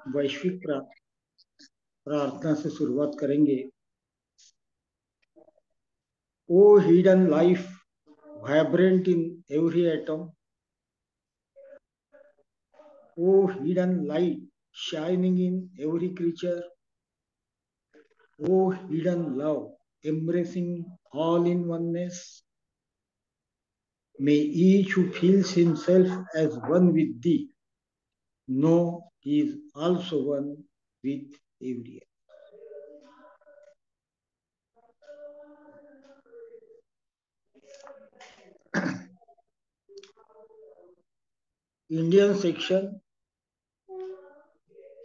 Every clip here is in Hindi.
वैश्विक प्रार्थना से शुरुआत करेंगे। O hidden life vibrant in every atom, O hidden light shining in every creature, O hidden love, embracing all in oneness, may each who feels himself as one with thee know he is also one with every other. Indian section,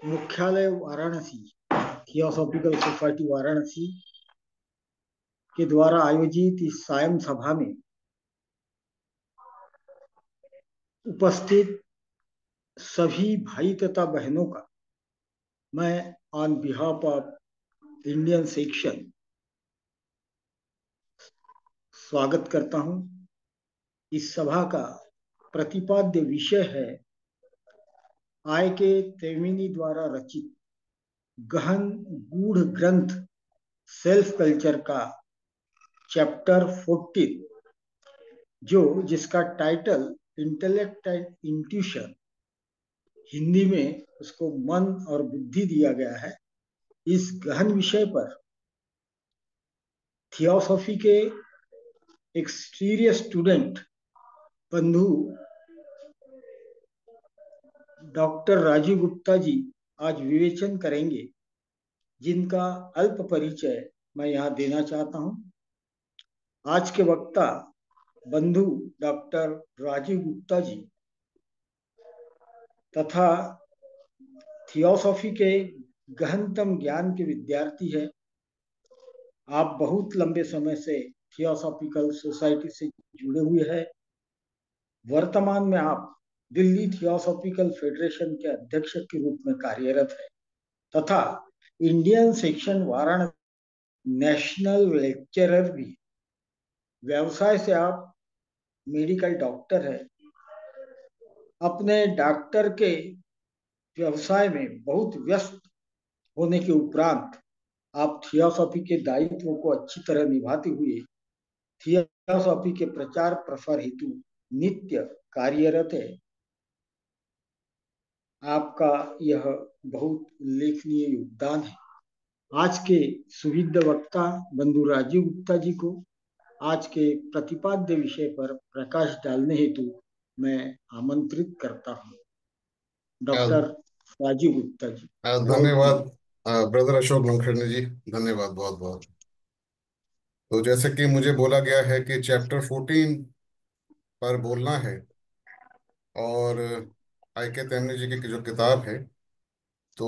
मुख्यालय वाराणसी, थियोसॉफिकल सोसाइटी वाराणसी के द्वारा आयोजित इस सायं सभा में उपस्थित सभी भाई तथा बहनों का मैं on behalf of Indian section स्वागत करता हूं। इस सभा का प्रतिपाद्य विषय है आय के तेमिनी द्वारा रचित गहन गूढ़ ग्रंथ सेल्फ कल्चर का चैप्टर 14, जिसका title intellect and intuition, Hindi में उसको मन और बुद्धि दिया गया है। इस गहन विषय पर थियोसॉफी के एक सीरियस स्टूडेंट बंधु डॉक्टर राजीव गुप्ता जी आज विवेचन करेंगे, जिनका अल्प परिचय मैं यहाँ देना चाहता हूँ। आज के वक्ता बंधु डॉक्टर राजीव गुप्ता जी तथा थियोसॉफी के गहनतम ज्ञान के विद्यार्थी है। आप बहुत लंबे समय से थियोसॉफिकल सोसाइटी से जुड़े हुए हैं। वर्तमान में आप दिल्ली थियोसॉफिकल फेडरेशन के अध्यक्ष के रूप में कार्यरत है तथा Indian section Varanasi national lecturer भी। व्यवसाय से आप मेडिकल डॉक्टर है। अपने डॉक्टर के व्यवसाय में बहुत व्यस्त होने के उपरांत आप थियोसॉफी के दायित्वों को अच्छी तरह निभाते हुए थियोसॉफी के प्रचार प्रसार हेतु नित्य कार्यरत है। आपका यह बहुत उल्लेखनीय योगदान है। आज के सुविध वक्ता बंधु राजीव गुप्ता जी को आज के प्रतिपाद्य विषय पर प्रकाश डालने हेतु मैं आमंत्रित करता हूँ। डॉक्टर राजीव गुप्ता जी, धन्यवाद ब्रदर अशोक लंखड़नी जी, धन्यवाद बहुत बहुत। तो जैसे कि मुझे बोला गया है कि चैप्टर 14 पर बोलना है, और आई के तेमनी जी की जो किताब है तो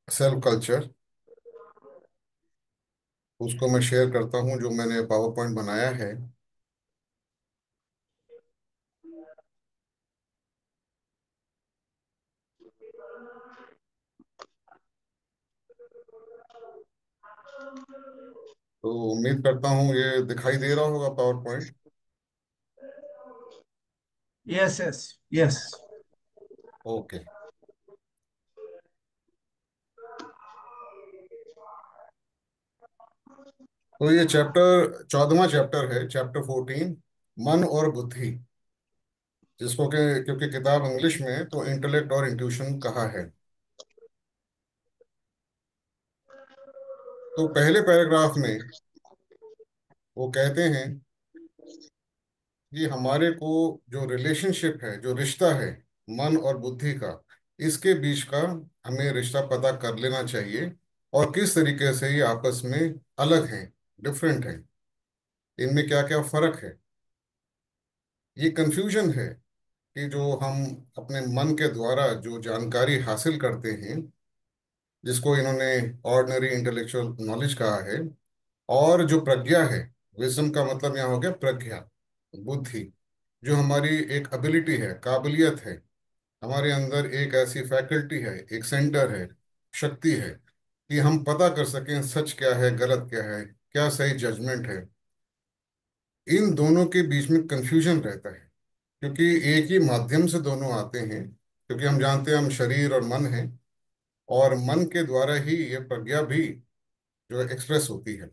सेल्फ कल्चर, उसको मैं शेयर करता हूं, जो मैंने पावर पॉइंट बनाया है। तो उम्मीद करता हूं ये दिखाई दे रहा होगा power point. Yes yes yes. Okay. तो ये चैप्टर 14वां चैप्टर है, चैप्टर 14, मन और बुद्धि, जिसको के क्योंकि किताब इंग्लिश में है तो इंटेलेक्ट और इंट्यूशन कहा है। तो पहले पैराग्राफ में वो कहते हैं कि हमारे को जो रिलेशनशिप है, जो रिश्ता है मन और बुद्धि का, इसके बीच का हमें रिश्ता पता कर लेना चाहिए, और किस तरीके से ये आपस में अलग हैं, डिफरेंट हैं, इनमें क्या क्या फर्क है। ये कंफ्यूजन है कि जो हम अपने मन के द्वारा जो जानकारी हासिल करते हैं, जिसको इन्होंने ऑर्डिनरी इंटेलेक्चुअल नॉलेज कहा है, और जो प्रज्ञा है, विजडम का मतलब यहाँ हो गया प्रज्ञा, बुद्धि, जो हमारी एक एबिलिटी है, काबिलियत है, हमारे अंदर एक ऐसी फैकल्टी है, एक सेंटर है, शक्ति है कि हम पता कर सकें सच क्या है, गलत क्या है, क्या सही जजमेंट है। इन दोनों के बीच में कंफ्यूजन रहता है, क्योंकि एक ही माध्यम से दोनों आते हैं। क्योंकि हम जानते हैं हम शरीर और मन हैं, और मन के द्वारा ही ये प्रज्ञा भी जो एक्सप्रेस होती है।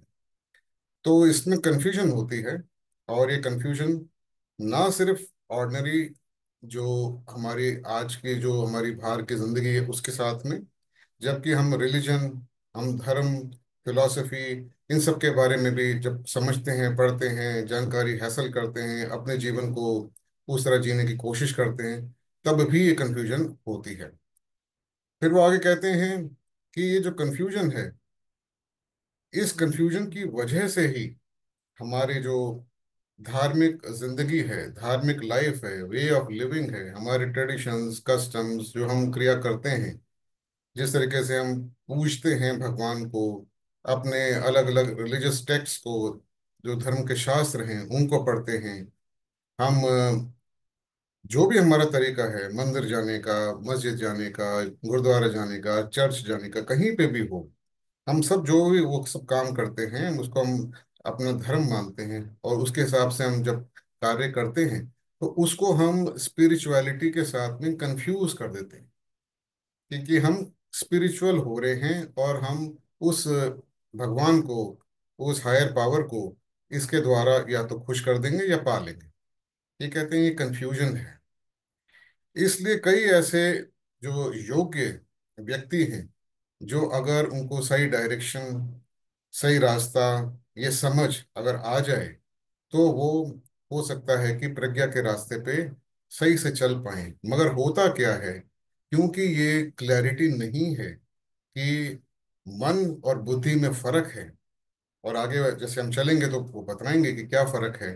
तो इसमें कंफ्यूजन होती है, और ये कंफ्यूजन ना सिर्फ ऑर्डिनरी जो हमारी आज की जो हमारी बाहर की जिंदगी है उसके साथ में, जबकि हम रिलीजन, हम धर्म, फिलॉसफी, इन सब के बारे में भी जब समझते हैं, पढ़ते हैं, जानकारी हासिल करते हैं, अपने जीवन को उस तरह जीने की कोशिश करते हैं, तब भी ये कंफ्यूजन होती है। फिर वो आगे कहते हैं कि ये जो कंफ्यूजन है, इस कंफ्यूजन की वजह से ही हमारे जो धार्मिक जिंदगी है, धार्मिक लाइफ है, वे ऑफ लिविंग है, हमारे ट्रेडिशंस, कस्टम्स, जो हम क्रिया करते हैं, जिस तरीके से हम पूजते हैं भगवान को, अपने अलग अलग रिलीजियस टेक्स्ट को, जो धर्म के शास्त्र हैं उनको पढ़ते हैं हम, जो भी हमारा तरीका है मंदिर जाने का, मस्जिद जाने का, गुरुद्वारा जाने का, चर्च जाने का, कहीं पे भी हो, हम सब जो भी वो सब काम करते हैं उसको हम अपना धर्म मानते हैं, और उसके हिसाब से हम जब कार्य करते हैं तो उसको हम स्पिरिचुअलिटी के साथ में कंफ्यूज कर देते हैं, क्योंकि हम स्पिरिचुअल हो रहे हैं और हम उस भगवान को, उस हायर पावर को इसके द्वारा या तो खुश कर देंगे या पा लेंगे। ये कहते हैं ये कंफ्यूजन है। इसलिए कई ऐसे जो योग्य व्यक्ति हैं, जो अगर उनको सही डायरेक्शन, सही रास्ता, ये समझ अगर आ जाए, तो वो हो सकता है कि प्रज्ञा के रास्ते पे सही से चल पाए। मगर होता क्या है, क्योंकि ये क्लैरिटी नहीं है कि मन और बुद्धि में फर्क है, और आगे जैसे हम चलेंगे तो वो बताएंगे कि क्या फर्क है।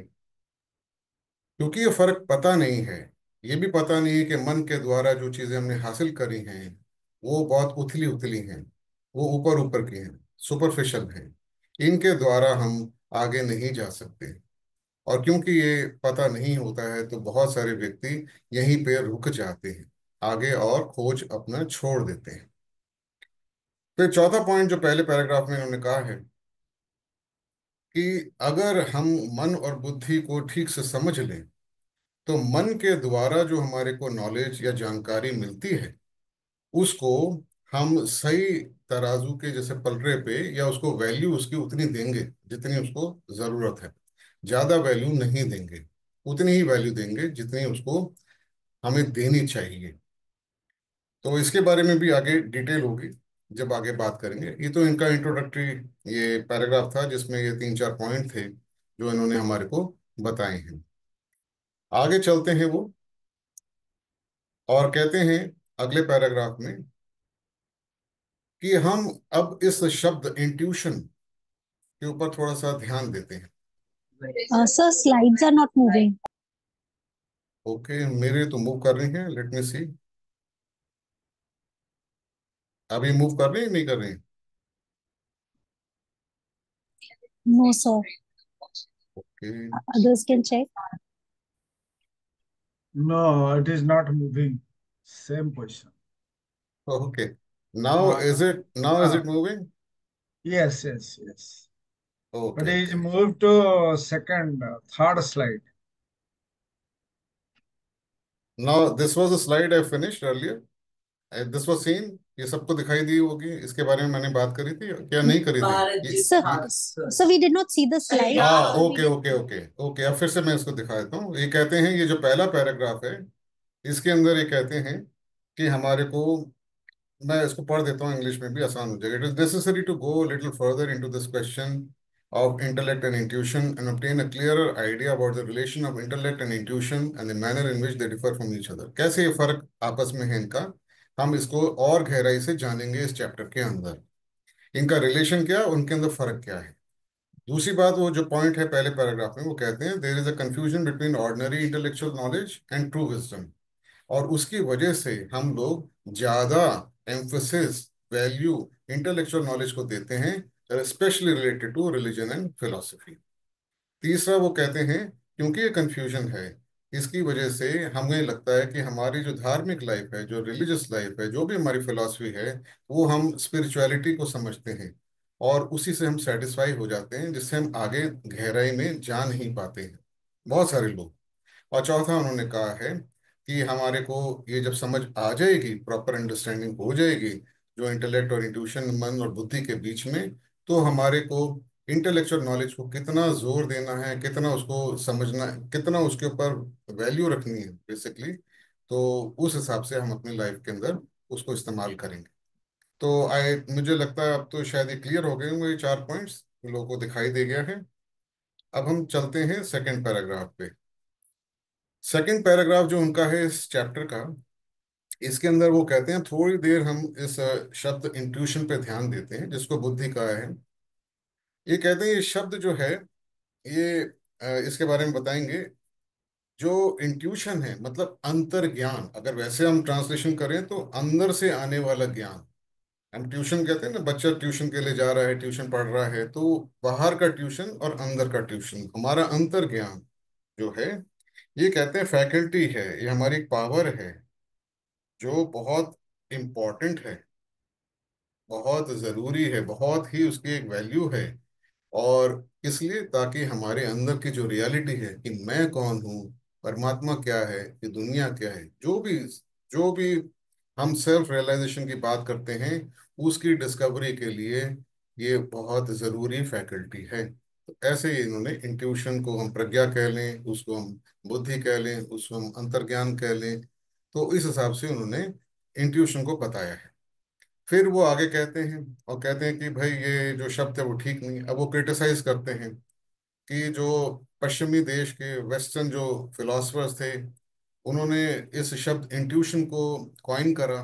क्योंकि ये फर्क पता नहीं है, ये भी पता नहीं है कि मन के द्वारा जो चीजें हमने हासिल करी हैं वो बहुत उथली उथली हैं, वो ऊपर ऊपर की हैं, सुपरफिशियल हैं, इनके द्वारा हम आगे नहीं जा सकते। और क्योंकि ये पता नहीं होता है तो बहुत सारे व्यक्ति यहीं पे रुक जाते हैं, आगे और खोज अपना छोड़ देते हैं। फिर चौथा पॉइंट जो पहले पैराग्राफ में उन्होंने कहा है कि अगर हम मन और बुद्धि को ठीक से समझ लें, तो मन के द्वारा जो हमारे को नॉलेज या जानकारी मिलती है उसको हम सही तराजू के जैसे पलड़े पे, या उसको वैल्यू उसकी उतनी देंगे जितनी उसको जरूरत है, ज्यादा वैल्यू नहीं देंगे, उतनी ही वैल्यू देंगे जितनी उसको हमें देनी चाहिए। तो इसके बारे में भी आगे डिटेल होगी जब आगे बात करेंगे। ये तो इनका इंट्रोडक्टरी ये पैराग्राफ था जिसमें ये तीन चार पॉइंट थे जो इन्होंने हमारे को बताए हैं। आगे चलते हैं वो, और कहते हैं अगले पैराग्राफ में कि हम अब इस शब्द इंट्यूशन के ऊपर थोड़ा सा ध्यान देते हैं। Sir, slides are not moving. Okay, मेरे तो मूव कर रही हैं, लेट मी सी। अभी मूव कर रही हैं नहीं कर रही हैं? No, sir. Okay. Others can check. No, it is not moving. Same position. Okay, now is it, now is Ah, it moving? yes, yes, yes. Okay But it is okay. moved to second, third slide. Now this was the slide I finished earlier, this was scene. ये सबको दिखाई दी होगी, इसके बारे में मैंने बात करी थी क्या नहीं करी थी? Sir, so we did not see the slide. हाँ, ओके ओके ओके ओके, अब फिर से मैं इसको दिखा देता हूँ। ये कहते हैं, ये जो पहला पैराग्राफ है इसके अंदर ये कहते हैं कि हमारे को, मैं इसको पढ़ देता हूँ, इंग्लिश में भी आसान हो जाएगा। It is necessary to go little further into this question of intellect and intuition and obtain a clearer idea about the relation of intellect and intuition and the manner in which they differ from each other। कैसे ये फर्क आपस में है इनका, हम इसको और गहराई से जानेंगे इस चैप्टर के अंदर। इनका रिलेशन क्या, उनके अंदर फर्क क्या है। दूसरी बात, वो जो पॉइंट है पहले पैराग्राफ में, वो कहते हैं there is a confusion between ordinary intellectual knowledge and true wisdom, और उसकी वजह से हम लोग ज्यादा एम्फोसिस, वैल्यू इंटेलेक्चुअल नॉलेज को देते हैं, specially related to religion and philosophy. तीसरा वो कहते हैं क्योंकि ये कंफ्यूजन है, इसकी वजह से हमें लगता है कि हमारी जो धार्मिक लाइफ है, जो रिलीजियस लाइफ है, जो भी हमारी फिलॉसफी है, वो हम स्पिरिचुअलिटी को समझते हैं और उसी से हम सेटिस्फाई हो जाते हैं, जिससे हम आगे गहराई में जा नहीं पाते हैं बहुत सारे लोग। और चौथा उन्होंने कहा है कि हमारे को ये जब समझ आ जाएगी, प्रॉपर अंडरस्टैंडिंग हो जाएगी जो इंटेलेक्ट और इंट्यूशन, मन और बुद्धि के बीच में, तो हमारे को इंटेलेक्चुअल नॉलेज को कितना जोर देना है, कितना उसको समझना है, कितना उसके ऊपर वैल्यू रखनी है बेसिकली, तो उस हिसाब से हम अपनी लाइफ के अंदर उसको इस्तेमाल करेंगे। तो मुझे लगता है अब तो शायद ये क्लियर हो गए होंगे, ये 4 पॉइंट्स लोगों को दिखाई दे गया है। अब हम चलते हैं सेकंड पैराग्राफ पे। सेकंड पैराग्राफ जो उनका है इस चैप्टर का, इसके अंदर वो कहते हैं, थोड़ी देर हम इस शब्द इंट्यूशन पे ध्यान देते हैं जिसको बुद्धि कहा है। ये कहते हैं ये शब्द जो है, ये इसके बारे में बताएंगे। जो इंट्यूशन है मतलब अंतर ज्ञान, अगर वैसे हम ट्रांसलेशन करें तो अंदर से आने वाला ज्ञान। हम ट्यूशन कहते हैं ना, बच्चा ट्यूशन के लिए जा रहा है, ट्यूशन पढ़ रहा है, तो बाहर का ट्यूशन और अंदर का ट्यूशन, हमारा अंतर ज्ञान जो है, ये कहते हैं फैकल्टी है, ये हमारी पावर है जो बहुत इम्पोर्टेंट है, बहुत ज़रूरी है, बहुत ही उसकी एक वैल्यू है। और इसलिए ताकि हमारे अंदर की जो रियलिटी है कि मैं कौन हूँ, परमात्मा क्या है, ये दुनिया क्या है, जो भी हम सेल्फ रियलाइजेशन की बात करते हैं, उसकी डिस्कवरी के लिए ये बहुत ज़रूरी फैकल्टी है। तो ऐसे ही इन्होंने इंट्यूशन को हम प्रज्ञा कह लें, उसको हम बुद्धि कह लें, उसको हम अंतर्ज्ञान कह लें, तो इस हिसाब से उन्होंने इंट्यूशन को बताया है। फिर वो आगे कहते हैं और कहते हैं कि भाई ये जो शब्द है वो ठीक नहीं। अब वो क्रिटिसाइज करते हैं कि जो पश्चिमी देश के वेस्टर्न जो फिलोसफर्स थे, उन्होंने इस शब्द इंट्यूशन को कॉइन करा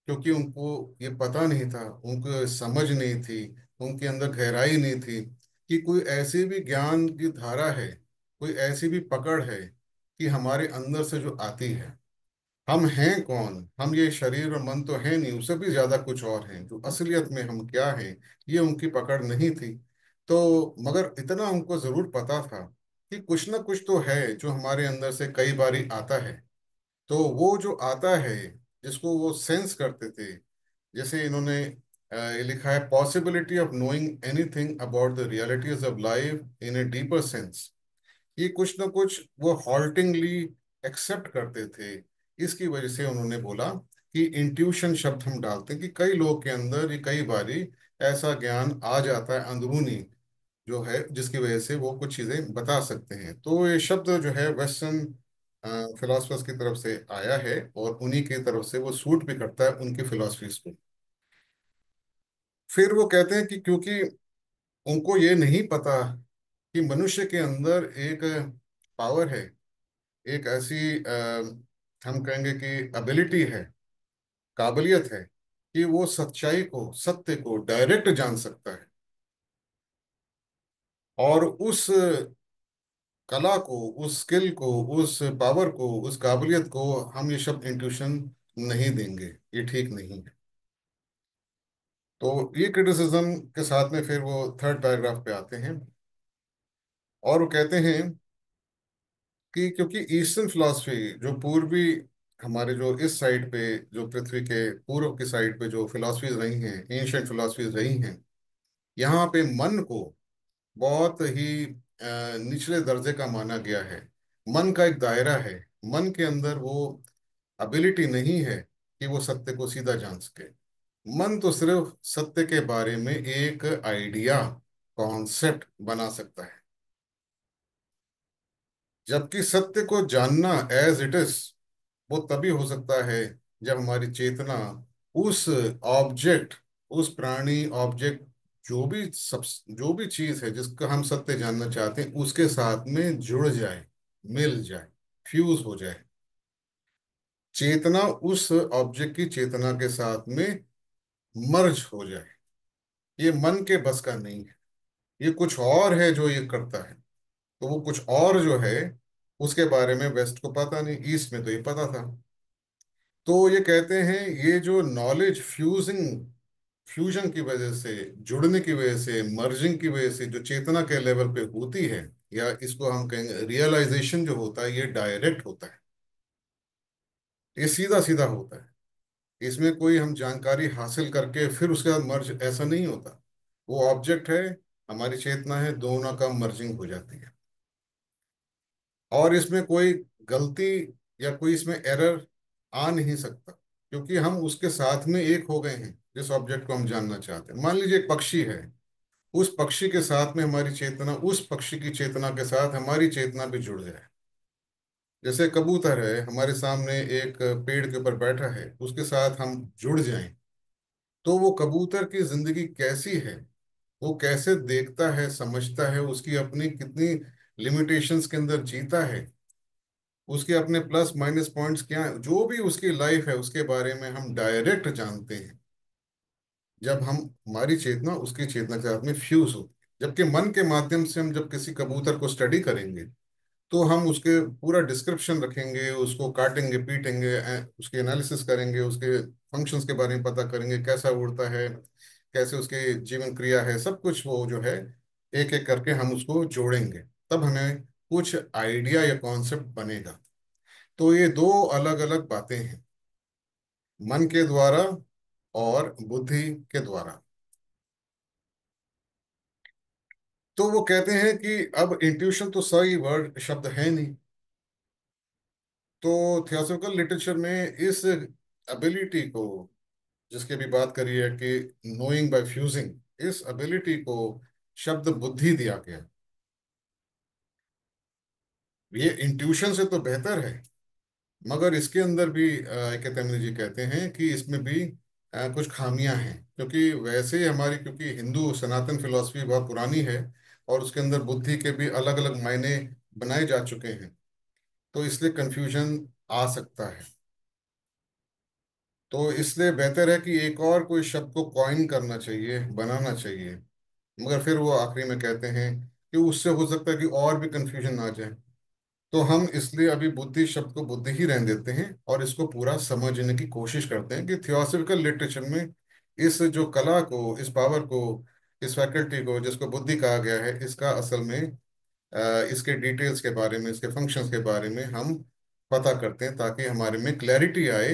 क्योंकि उनको ये पता नहीं था, उनको समझ नहीं थी, उनके अंदर गहराई नहीं थी कि कोई ऐसी भी ज्ञान की धारा है, कोई ऐसी भी पकड़ है कि हमारे अंदर से जो आती है। हम हैं कौन, हम ये शरीर और मन तो है नहीं, उससे भी ज्यादा कुछ और है, जो असलियत में हम क्या हैं, ये उनकी पकड़ नहीं थी। तो मगर इतना उनको जरूर पता था कि कुछ ना कुछ तो है जो हमारे अंदर से कई बारी आता है। तो वो जो आता है, जिसको वो सेंस करते थे, जैसे इन्होंने ये लिखा है, possibility of knowing anything about the realities of life in a deeper sense. ये कुछ ना कुछ वो हॉल्टिंगली एक्सेप्ट करते थे। इसकी वजह से उन्होंने बोला कि इंट्यूशन शब्द हम डालते हैं कि कई लोग के अंदर ये कई बारी ऐसा ज्ञान आ जाता है अंदरूनी, जो है जिसकी वजह से वो कुछ चीजें बता सकते हैं। तो ये शब्द जो है वेस्टर्न फिलोसफर्स की तरफ से आया है और उन्हीं की तरफ से वो सूट भी करता है उनकी फिलोसफीज को। फिर वो कहते हैं कि क्योंकि उनको ये नहीं पता कि मनुष्य के अंदर एक पावर है, एक ऐसी हम कहेंगे कि एबिलिटी है, काबिलियत है कि वो सच्चाई को, सत्य को डायरेक्ट जान सकता है। और उस कला को, उस स्किल को, उस पावर को, उस काबिलियत को हम ये शब्द इंट्यूशन नहीं देंगे, ये ठीक नहीं है। तो ये क्रिटिसिज्म के साथ में फिर वो थर्ड पैराग्राफ पे आते हैं और वो कहते हैं कि क्योंकि ईस्टर्न फिलॉसफी जो पूर्वी, हमारे जो इस साइड पे, जो पृथ्वी के पूर्व की साइड पे जो फिलॉसफीज रही हैं, एंशियंट फिलॉसफीज रही हैं, यहाँ पे मन को बहुत ही निचले दर्जे का माना गया है। मन का एक दायरा है, मन के अंदर वो एबिलिटी नहीं है कि वो सत्य को सीधा जान सके। मन तो सिर्फ सत्य के बारे में एक आइडिया, कॉन्सेप्ट बना सकता है, जबकि सत्य को जानना एज इट इज वो तभी हो सकता है जब हमारी चेतना उस ऑब्जेक्ट, उस प्राणी ऑब्जेक्ट, जो भी चीज है जिसका हम सत्य जानना चाहते हैं, उसके साथ में जुड़ जाए, मिल जाए, फ्यूज हो जाए। चेतना उस ऑब्जेक्ट की चेतना के साथ में मर्ज हो जाए। ये मन के बस का नहीं है, ये कुछ और है जो ये करता है। तो वो कुछ और जो है उसके बारे में वेस्ट को पता नहीं, ईस्ट में तो ये पता था। तो ये कहते हैं ये जो नॉलेज फ्यूजन की वजह से, जुड़ने की वजह से, मर्जिंग की वजह से जो चेतना के लेवल पे होती है, या इसको हम कहेंगे रियलाइजेशन जो होता है, ये डायरेक्ट होता है, ये सीधा सीधा होता है। इसमें कोई हम जानकारी हासिल करके फिर उसके बाद मर्ज, ऐसा नहीं होता। वो ऑब्जेक्ट है, हमारी चेतना है, दोनों का मर्जिंग हो जाती है। और इसमें कोई गलती या कोई इसमें एरर आ नहीं सकता, क्योंकि हम उसके साथ में एक हो गए हैं जिस ऑब्जेक्ट को हम जानना चाहते हैं। मान लीजिए एक पक्षी है, उस पक्षी के साथ में हमारी चेतना, उस पक्षी की चेतना के साथ हमारी चेतना भी जुड़ जाए। जैसे कबूतर है हमारे सामने एक पेड़ के ऊपर बैठा है, उसके साथ हम जुड़ जाएं, तो वो कबूतर की जिंदगी कैसी है, वो कैसे देखता है, समझता है, उसकी अपनी कितनी लिमिटेशंस के अंदर जीता है, उसके अपने प्लस माइनस पॉइंट्स क्या हैं, जो भी उसकी लाइफ है उसके बारे में हम डायरेक्ट जानते हैं जब हम, हमारी चेतना उसकी चेतना के साथ में फ्यूज होती है। जबकि मन के माध्यम से हम जब किसी कबूतर को स्टडी करेंगे, तो हम उसके पूरा डिस्क्रिप्शन रखेंगे, उसको काटेंगे पीटेंगे, उसके एनालिसिस करेंगे, उसके फंक्शंस के बारे में पता करेंगे, कैसा उड़ता है, कैसे उसकी जीवन क्रिया है, सब कुछ वो जो है एक एक करके हम उसको जोड़ेंगे, तब हमें कुछ आइडिया या कॉन्सेप्ट बनेगा। तो ये दो अलग अलग बातें हैं, मन के द्वारा और बुद्धि के द्वारा। तो वो कहते हैं कि अब इंट्यूशन तो सही वर्ड शब्द है नहीं, तो थियोसॉफिकल लिटरेचर में इस एबिलिटी को, जिसकी भी बात करी है कि नोइंग बाय फ्यूजिंग, इस एबिलिटी को शब्द बुद्धि दिया गया। ये इंट्यूशन से तो बेहतर है, मगर इसके अंदर भी कहते जी कहते हैं कि इसमें भी कुछ खामियां हैं, क्योंकि वैसे ही हमारी, क्योंकि हिंदू सनातन फिलॉसफी बहुत पुरानी है और उसके अंदर बुद्धि के भी अलग अलग मायने बनाए जा चुके हैं, तो इसलिए कंफ्यूजन आ सकता है। तो इसलिए बेहतर है कि एक और कोई शब्द को कॉइन करना चाहिए, बनाना चाहिए। मगर फिर वो आखिरी में कहते हैं कि उससे हो सकता है कि और भी कंफ्यूजन आ जाए, तो हम इसलिए अभी बुद्धि शब्द को बुद्धि ही रहने देते हैं और इसको पूरा समझने की कोशिश करते हैं कि थियोसॉफिकल लिटरेचर में इस जो कला को, इस पावर को, इस फैकल्टी को जिसको बुद्धि कहा गया है, इसका असल में इसके डिटेल्स के बारे में, इसके फंक्शंस के बारे में हम पता करते हैं, ताकि हमारे में क्लैरिटी आए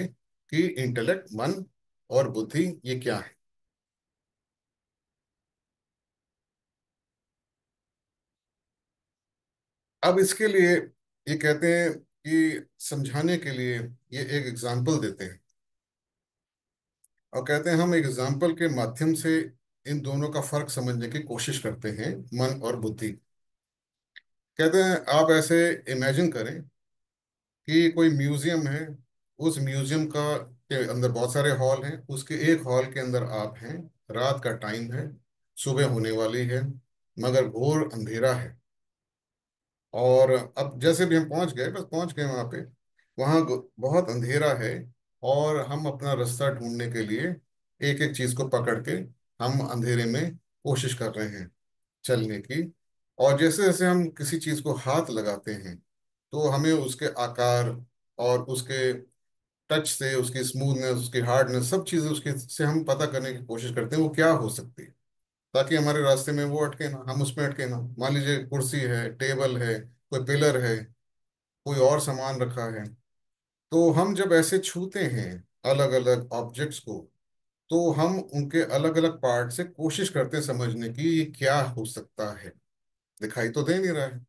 कि इंटेलेक्ट, मन और बुद्धि ये क्या है। अब इसके लिए ये कहते हैं कि समझाने के लिए ये एक एग्जाम्पल देते हैं, और कहते हैं हम एग्जाम्पल के माध्यम से इन दोनों का फर्क समझने की कोशिश करते हैं, मन और बुद्धि। कहते हैं आप ऐसे इमेजिन करें कि कोई म्यूजियम है, उस म्यूजियम का के अंदर बहुत सारे हॉल हैं, उसके एक हॉल के अंदर आप हैं, रात का टाइम है, सुबह होने वाली है, मगर घोर अंधेरा है। और अब जैसे भी हम पहुंच गए, बस पहुंच गए वहां पे, वहां बहुत अंधेरा है, और हम अपना रास्ता ढूंढने के लिए एक एक चीज को पकड़ के हम अंधेरे में कोशिश कर रहे हैं चलने की। और जैसे जैसे हम किसी चीज को हाथ लगाते हैं, तो हमें उसके आकार और उसके टच से, उसकी स्मूथनेस, उसकी हार्डनेस, सब चीजें उसके से हम पता करने की कोशिश करते हैं वो क्या हो सकती है, ताकि हमारे रास्ते में वो अटके ना, हम उसमें अटके ना। मान लीजिए कुर्सी है, टेबल है, कोई पिलर है, कोई और सामान रखा है, तो हम जब ऐसे छूते हैं अलग अलग ऑब्जेक्ट्स को, तो हम उनके अलग अलग पार्ट से कोशिश करते हैं समझने की ये क्या हो सकता है, दिखाई तो दे नहीं रहा है।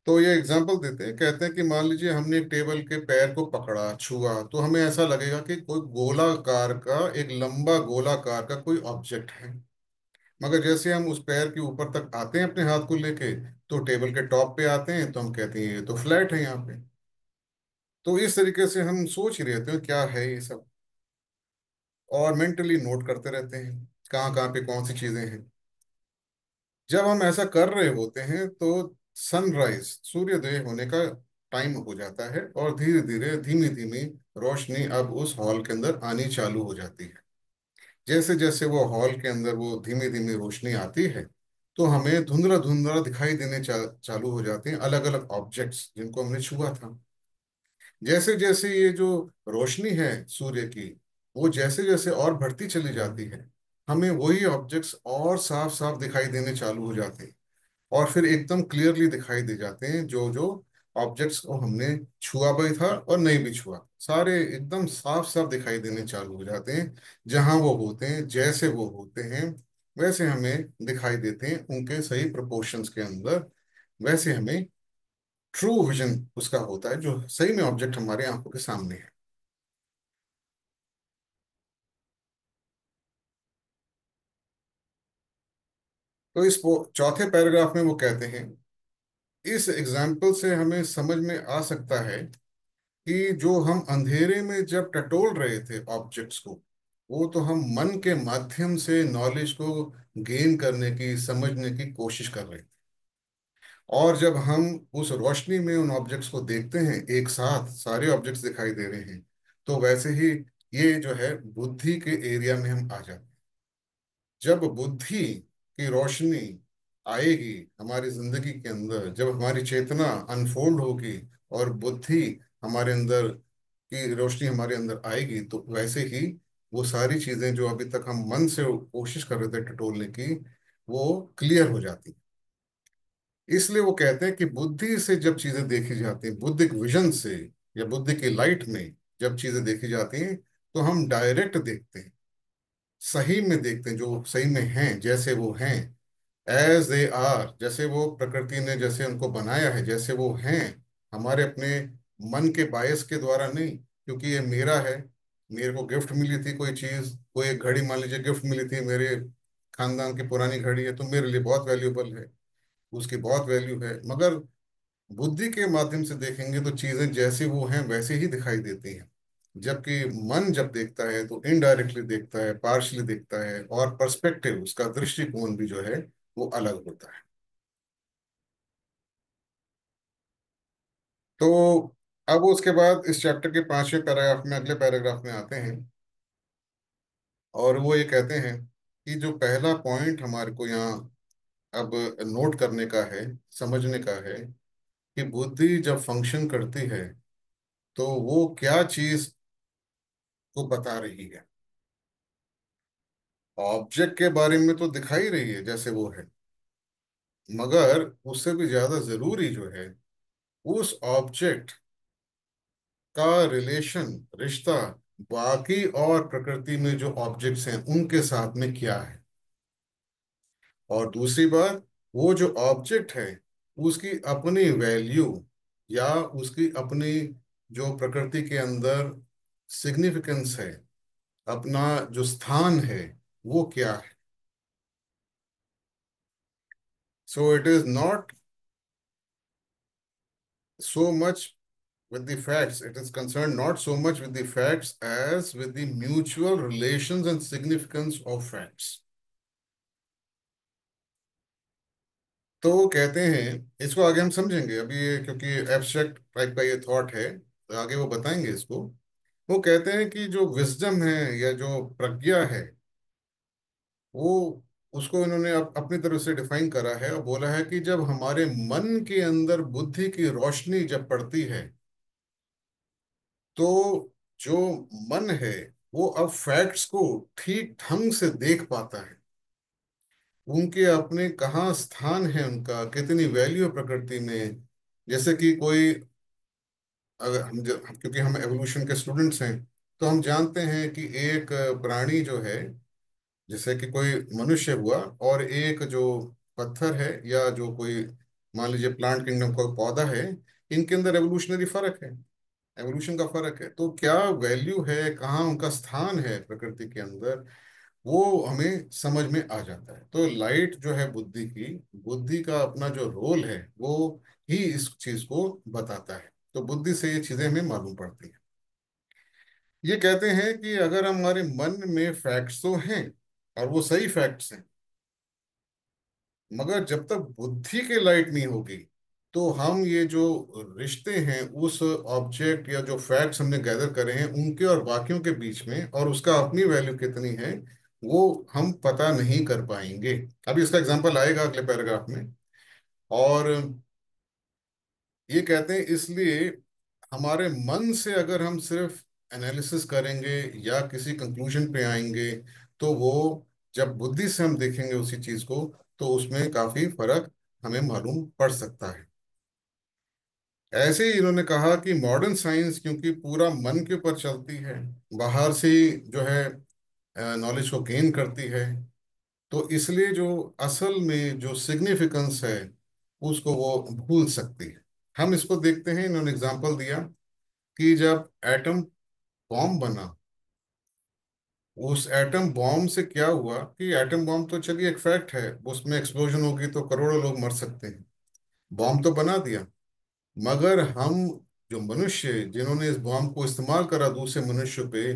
तो ये एग्जांपल देते हैं, कहते हैं कि मान लीजिए हमने एक टेबल के पैर को पकड़ा, छुआ, तो हमें ऐसा लगेगा कि कोई गोलाकार का, एक लंबा गोलाकार का कोई ऑब्जेक्ट है। मगर जैसे हम उस पैर के ऊपर तक आते हैं अपने हाथ को लेके, तो टेबल के टॉप पे आते हैं, तो हम कहते हैं ये तो फ्लैट है यहाँ पे। तो इस तरीके से हम सोच ही रहते हैं क्या है ये सब, और मेंटली नोट करते रहते हैं कहाँ कहाँ पे कौन सी चीजें हैं। जब हम ऐसा कर रहे होते हैं, तो सनराइज, सूर्योदय होने का टाइम हो जाता है, और धीरे धीरे, धीमी धीमी रोशनी अब उस हॉल के अंदर आनी चालू हो जाती है। जैसे जैसे वो हॉल के अंदर वो धीमी धीमी रोशनी आती है, तो हमें धुंधला धुंधला दिखाई देने चालू हो जाते हैं अलग अलग ऑब्जेक्ट्स जिनको हमने छुआ था। जैसे जैसे ये जो रोशनी है सूर्य की, वो जैसे जैसे और बढ़ती चली जाती है, हमें वही ऑब्जेक्ट्स और साफ साफ दिखाई देने चालू हो जाते हैं, और फिर एकदम क्लियरली दिखाई दे जाते हैं जो जो ऑब्जेक्ट्स को हमने छुआ भी था और नहीं भी छुआ, सारे एकदम साफ साफ दिखाई देने चालू हो जाते हैं। जहां वो होते हैं, जैसे वो होते हैं, वैसे हमें दिखाई देते हैं, उनके सही प्रोपोर्शंस के अंदर, वैसे हमें ट्रू विजन उसका होता है, जो सही में ऑब्जेक्ट हमारे आंखों के सामने है। तो इस चौथे पैराग्राफ में वो कहते हैं, इस एग्जाम्पल से हमें समझ में आ सकता है कि जो हम अंधेरे में जब टटोल रहे थे ऑब्जेक्ट्स को, वो तो हम मन के माध्यम से नॉलेज को गेन करने की, समझने की कोशिश कर रहे थे। और जब हम उस रोशनी में उन ऑब्जेक्ट्स को देखते हैं, एक साथ सारे ऑब्जेक्ट्स दिखाई दे रहे हैं, तो वैसे ही ये जो है बुद्धि के एरिया में हम आ जाते हैं। जब बुद्धि की रोशनी आएगी हमारी जिंदगी के अंदर, जब हमारी चेतना अनफोल्ड होगी और बुद्धि हमारे अंदर की रोशनी हमारे अंदर आएगी, तो वैसे ही वो सारी चीजें जो अभी तक हम मन से कोशिश कर रहे थे टटोलने की, वो क्लियर हो जाती। इसलिए वो कहते हैं कि बुद्धि से जब चीजें देखी जाती हैं, बुद्धिक विजन से या बुद्धि की लाइट में जब चीजें देखी जाती हैं, तो हम डायरेक्ट देखते हैं, सही में देखते हैं, जो सही में हैं जैसे वो हैं, एज दे आर, जैसे वो प्रकृति ने जैसे उनको बनाया है, जैसे वो हैं, हमारे अपने मन के बायस के द्वारा नहीं। क्योंकि ये मेरा है, मेरे को गिफ्ट मिली थी कोई चीज, कोई एक घड़ी मान लीजिए गिफ्ट मिली थी, मेरे खानदान की पुरानी घड़ी है, तो मेरे लिए बहुत वैल्यूबल है, उसकी बहुत वैल्यू है। मगर बुद्धि के माध्यम से देखेंगे तो चीजें जैसी वो हैं वैसे ही दिखाई देती हैं। जबकि मन जब देखता है तो इनडायरेक्टली देखता है, पार्शली देखता है, और पर्सपेक्टिव, उसका दृष्टिकोण भी जो है वो अलग होता है। तो अब उसके बाद इस चैप्टर के 5वें पैराग्राफ में, अगले पैराग्राफ में आते हैं, और वो ये कहते हैं कि जो पहला पॉइंट हमारे को यहाँ अब नोट करने का है, समझने का है, कि बुद्धि जब फंक्शन करती है तो वो क्या चीज को बता रही है। ऑब्जेक्ट के बारे में तो दिखाई रही है जैसे वो है, मगर उससे भी ज्यादा जरूरी जो है, उस ऑब्जेक्ट का रिलेशन, रिश्ता बाकी और प्रकृति में जो ऑब्जेक्ट्स हैं उनके साथ में क्या है। और दूसरी बात, वो जो ऑब्जेक्ट है उसकी अपनी वैल्यू या उसकी अपनी जो प्रकृति के अंदर सिग्निफिकेंस है, अपना जो स्थान है, वो क्या है। So it is not so much with the facts, it is concerned not so much with the facts as with the mutual relations and significance of facts. तो वो कहते हैं, इसको आगे हम समझेंगे अभी ये, क्योंकि एब्स्ट्रैक्ट टाइप का ये थॉट है, तो आगे वो बताएंगे इसको। वो कहते हैं कि जो विजडम है या जो प्रज्ञा है, वो उसको इन्होंने अपनी तरफ से डिफाइन करा है और बोला है कि जब हमारे मन के अंदर बुद्धि की रोशनी जब पड़ती है, तो जो मन है वो अब फैक्ट्स को ठीक ढंग से देख पाता है, उनके अपने कहाँ स्थान है, उनका कितनी वैल्यू है प्रकृति में। जैसे कि कोई, अगर क्योंकि हम एवोल्यूशन के स्टूडेंट्स हैं, तो हम जानते हैं कि एक प्राणी जो है, जैसे कि कोई मनुष्य हुआ और एक जो पत्थर है या जो कोई मान लीजिए प्लांट किंगडम का पौधा है, इनके अंदर एवोल्यूशनरी फर्क है, एवोल्यूशन का फर्क है। तो क्या वैल्यू है, कहाँ उनका स्थान है प्रकृति के अंदर, वो हमें समझ में आ जाता है। तो लाइट जो है बुद्धि की, बुद्धि का अपना जो रोल है वो ही इस चीज को बताता है। तो बुद्धि से ये चीजें हमें मालूम पड़ती हैं। ये कहते हैं कि अगर हमारे मन में फैक्ट्स तो हैं और वो सही फैक्ट्स हैं, मगर जब तक बुद्धि की लाइट नहीं होगी, तो हम ये जो रिश्ते हैं उस ऑब्जेक्ट या जो फैक्ट्स हमने गैदर करे हैं उनके और बाकियों के बीच में, और उसका अपनी वैल्यू कितनी है, वो हम पता नहीं कर पाएंगे। अभी इसका एग्जांपल आएगा अगले पैराग्राफ में। और ये कहते हैं इसलिए हमारे मन से अगर हम सिर्फ एनालिसिस करेंगे या किसी कंक्लूजन पे आएंगे, तो वो जब बुद्धि से हम देखेंगे उसी चीज को, तो उसमें काफी फर्क हमें मालूम पड़ सकता है। ऐसे ही इन्होंने कहा कि मॉडर्न साइंस क्योंकि पूरा मन के ऊपर चलती है, बाहर से जो है नॉलेज को गेन करती है, तो इसलिए जो असल में जो सिग्निफिकेंस है उसको वो भूल सकती है। हम इसको देखते हैं, इन्होंने एग्जांपल दिया कि जब एटम बॉम्ब बना, उस एटम बॉम्ब से क्या हुआ कि एटम बॉम्ब तो चलिए एक फैक्ट है, उसमें एक्सप्लोजन होगी तो करोड़ों लोग मर सकते हैं, बॉम्ब तो बना दिया। मगर हम जो मनुष्य जिन्होंने इस बॉम्ब को इस्तेमाल करा दूसरे मनुष्य पे,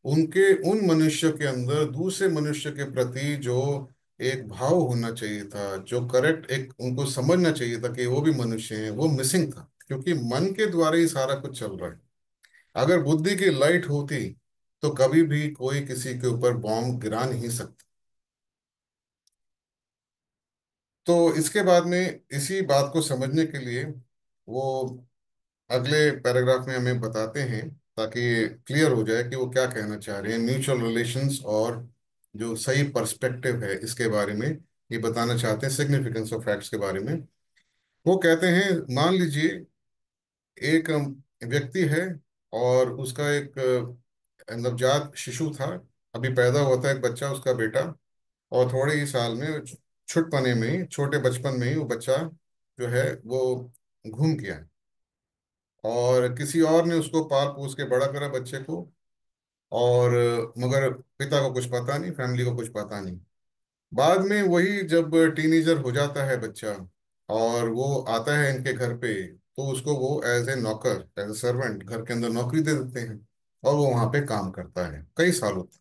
उनके उन मनुष्य के अंदर दूसरे मनुष्य के प्रति जो एक भाव होना चाहिए था, जो करेक्ट एक उनको समझना चाहिए था कि वो भी मनुष्य हैं, वो मिसिंग था, क्योंकि मन के द्वारा ही सारा कुछ चल रहा है। अगर बुद्धि की लाइट होती तो कभी भी कोई किसी के ऊपर बॉम्ब गिरा नहीं सकता। तो इसके बाद में इसी बात को समझने के लिए वो अगले पैराग्राफ में हमें बताते हैं, ताकि क्लियर हो जाए कि वो क्या कहना चाह रहे हैं म्यूचुअल रिलेशंस और जो सही पर्सपेक्टिव है इसके बारे में। ये बताना चाहते हैं सिग्निफिकेंस ऑफ फैक्ट्स के बारे में। वो कहते हैं, मान लीजिए एक व्यक्ति है और उसका एक नवजात शिशु था, अभी पैदा हुआ था एक बच्चा, उसका बेटा। और थोड़े ही साल में छुटपने में ही, छोटे बचपन में ही वो बच्चा जो है वो घूम गया, और किसी और ने उसको पाल पोस के बड़ा करा बच्चे को। और मगर पिता को कुछ पता नहीं, फैमिली को कुछ पता नहीं। बाद में वही जब टीनेजर हो जाता है बच्चा और वो आता है इनके घर पे, तो उसको वो एज ए नौकर, एज ए सर्वेंट घर के अंदर नौकरी दे देते हैं, और वो वहां पे काम करता है कई सालों तक।